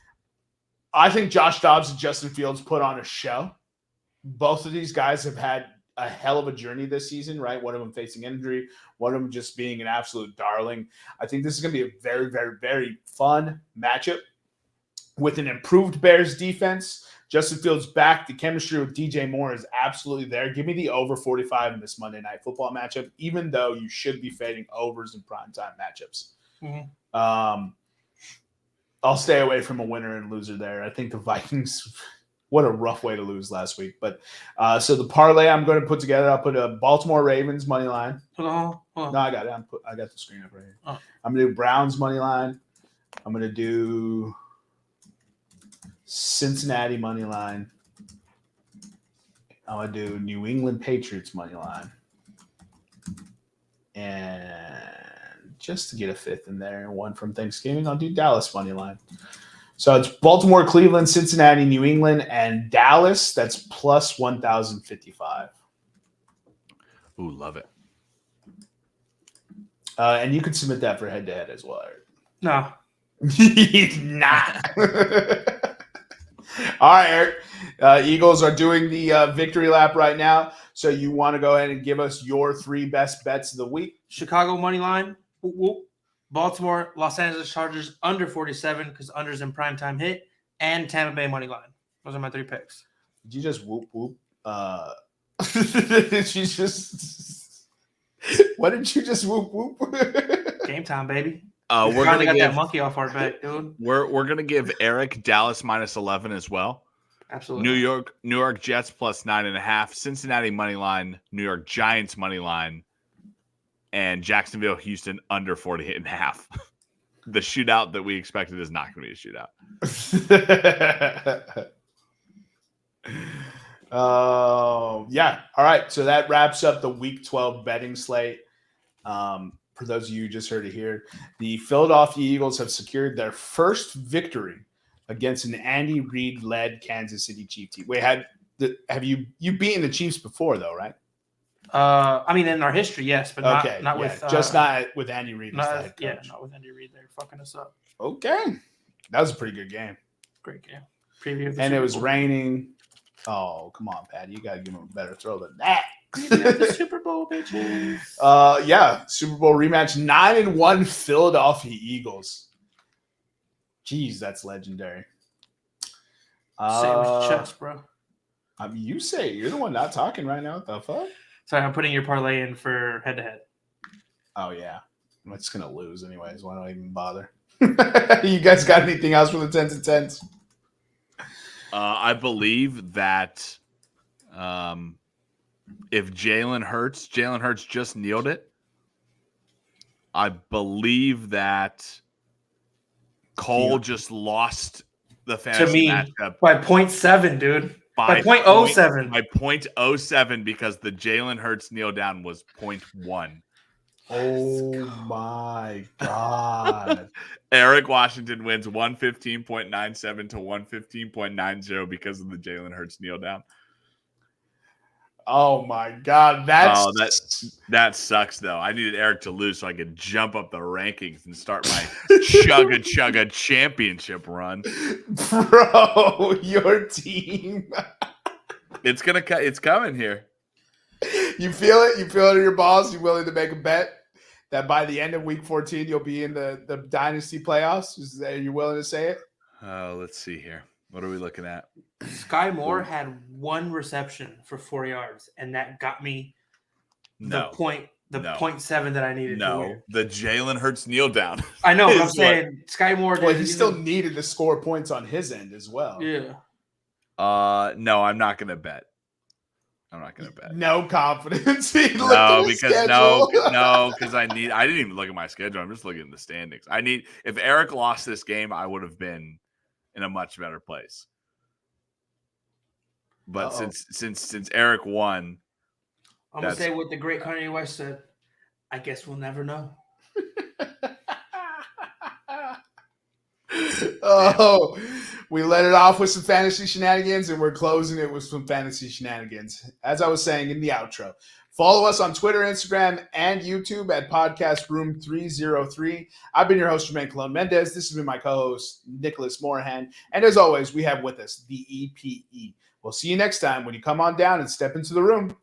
Speaker 2: I think Josh Dobbs and Justin Fields put on a show. Both of these guys have had a hell of a journey this season, right? One of them facing injury, one of them just being an absolute darling. I think this is going to be a very, very, very fun matchup with an improved Bears defense. Justin Fields back. The chemistry with DJ Moore is absolutely there. Give me the over 45 in this Monday Night Football matchup, even though you should be fading overs in primetime matchups.
Speaker 4: Mm-hmm.
Speaker 2: I'll stay away from a winner and loser there. I think the Vikings, what a rough way to lose last week. But so the parlay I'm going to put together, I'll put a Baltimore Ravens money line.
Speaker 4: Hold on.
Speaker 2: No, I got it. I got the screen up right here.
Speaker 4: Oh.
Speaker 2: I'm going to do Browns money line. I'm going to do Cincinnati money line. I'm going to do New England Patriots money line. And just to get a fifth in there and one from Thanksgiving, I'll do Dallas money line. So it's Baltimore, Cleveland, Cincinnati, New England, and Dallas. That's plus 1,055.
Speaker 3: Ooh, love it.
Speaker 2: And you could submit that for head-to-head as well, Eric.
Speaker 4: No.
Speaker 2: Nah. All right, Eric. Eagles are doing the victory lap right now. So you want to go ahead and give us your three best bets of the week?
Speaker 4: Chicago money line. Whoop, whoop. Baltimore, Los Angeles Chargers under 47 because under's in primetime hit, and Tampa Bay money line. Those are my three picks.
Speaker 2: Did you just whoop whoop? Did you just? What did you just whoop whoop?
Speaker 4: Game time, baby.
Speaker 3: We're gonna
Speaker 4: got
Speaker 3: give
Speaker 4: that monkey off our back, dude.
Speaker 3: We're gonna give Eric Dallas minus 11 as well.
Speaker 4: Absolutely.
Speaker 3: New York Jets plus 9.5. Cincinnati money line. New York Giants money line. And Jacksonville, Houston under 48.5. The shootout that we expected is not going to be a shootout.
Speaker 2: Yeah. All right. So that wraps up the Week 12 betting slate. For those of you who just heard it here, the Philadelphia Eagles have secured their first victory against an Andy Reid-led Kansas City Chiefs team. Have you beaten the Chiefs before, though, right?
Speaker 4: I mean, in our history, yes, but not with
Speaker 2: just not with Andy Reid.
Speaker 4: Not with Andy Reid. They're fucking us up.
Speaker 2: Okay, that was a pretty good game.
Speaker 4: Great game. Preview of the
Speaker 2: and
Speaker 4: Super
Speaker 2: it was
Speaker 4: Bowl.
Speaker 2: Raining. Oh, come on, Patty, you gotta give him a better throw than that.
Speaker 4: Preview of the Super Bowl, bitches.
Speaker 2: Super Bowl rematch. 9-1 Philadelphia Eagles. Jeez, that's legendary.
Speaker 4: Sandwich chest, bro.
Speaker 2: I mean, you say it. You're the one not talking right now. What the fuck?
Speaker 4: Sorry, I'm putting your parlay in for head-to-head.
Speaker 2: Oh, yeah. I'm just going to lose anyways. Why don't I even bother? You guys got anything else for the 10s and 10s?
Speaker 3: I believe that if Jalen Hurts just kneeled it. I believe that Cole just lost the fantasy matchup
Speaker 4: by 0.7, dude. By 0.07.
Speaker 3: By 0.07 because the Jalen Hurts kneel down was 0.1.
Speaker 2: Oh my God.
Speaker 3: Eric Washington wins 115.97 to 115.90 because of the Jalen Hurts kneel down.
Speaker 2: Oh my God.
Speaker 3: That sucks though. I needed Eric to lose so I could jump up the rankings and start my chugga championship run.
Speaker 2: Bro, your team.
Speaker 3: It's coming here.
Speaker 2: You feel it? You feel it in your balls? You willing to make a bet that by the end of week 14 you'll be in the dynasty playoffs? Are you willing to say it?
Speaker 3: Let's see here. What are we looking at?
Speaker 4: Sky Moore had one reception for 4 yards, and that got me the 0.7 that I needed.
Speaker 3: No, the Jalen Hurts kneel down.
Speaker 4: I know, but I'm saying Sky Moore.
Speaker 2: Well, he still needed to score points on his end as well.
Speaker 4: Yeah.
Speaker 3: No, I'm not gonna bet.
Speaker 2: No confidence.
Speaker 3: No, because I didn't even look at my schedule. I'm just looking at the standings. If Eric lost this game, I would have been in a much better place. But since Eric won,
Speaker 4: I'm going to say what the great Kanye West said. I guess we'll never know.
Speaker 2: Oh, we let it off with some fantasy shenanigans, and we're closing it with some fantasy shenanigans. As I was saying in the outro, follow us on Twitter, Instagram, and YouTube at Podcast Room 303. I've been your host, Jermaine Mendez. This has been my co-host, Nicholas Morahan. And as always, we have with us the EPE. We'll see you next time when you come on down and step into the room.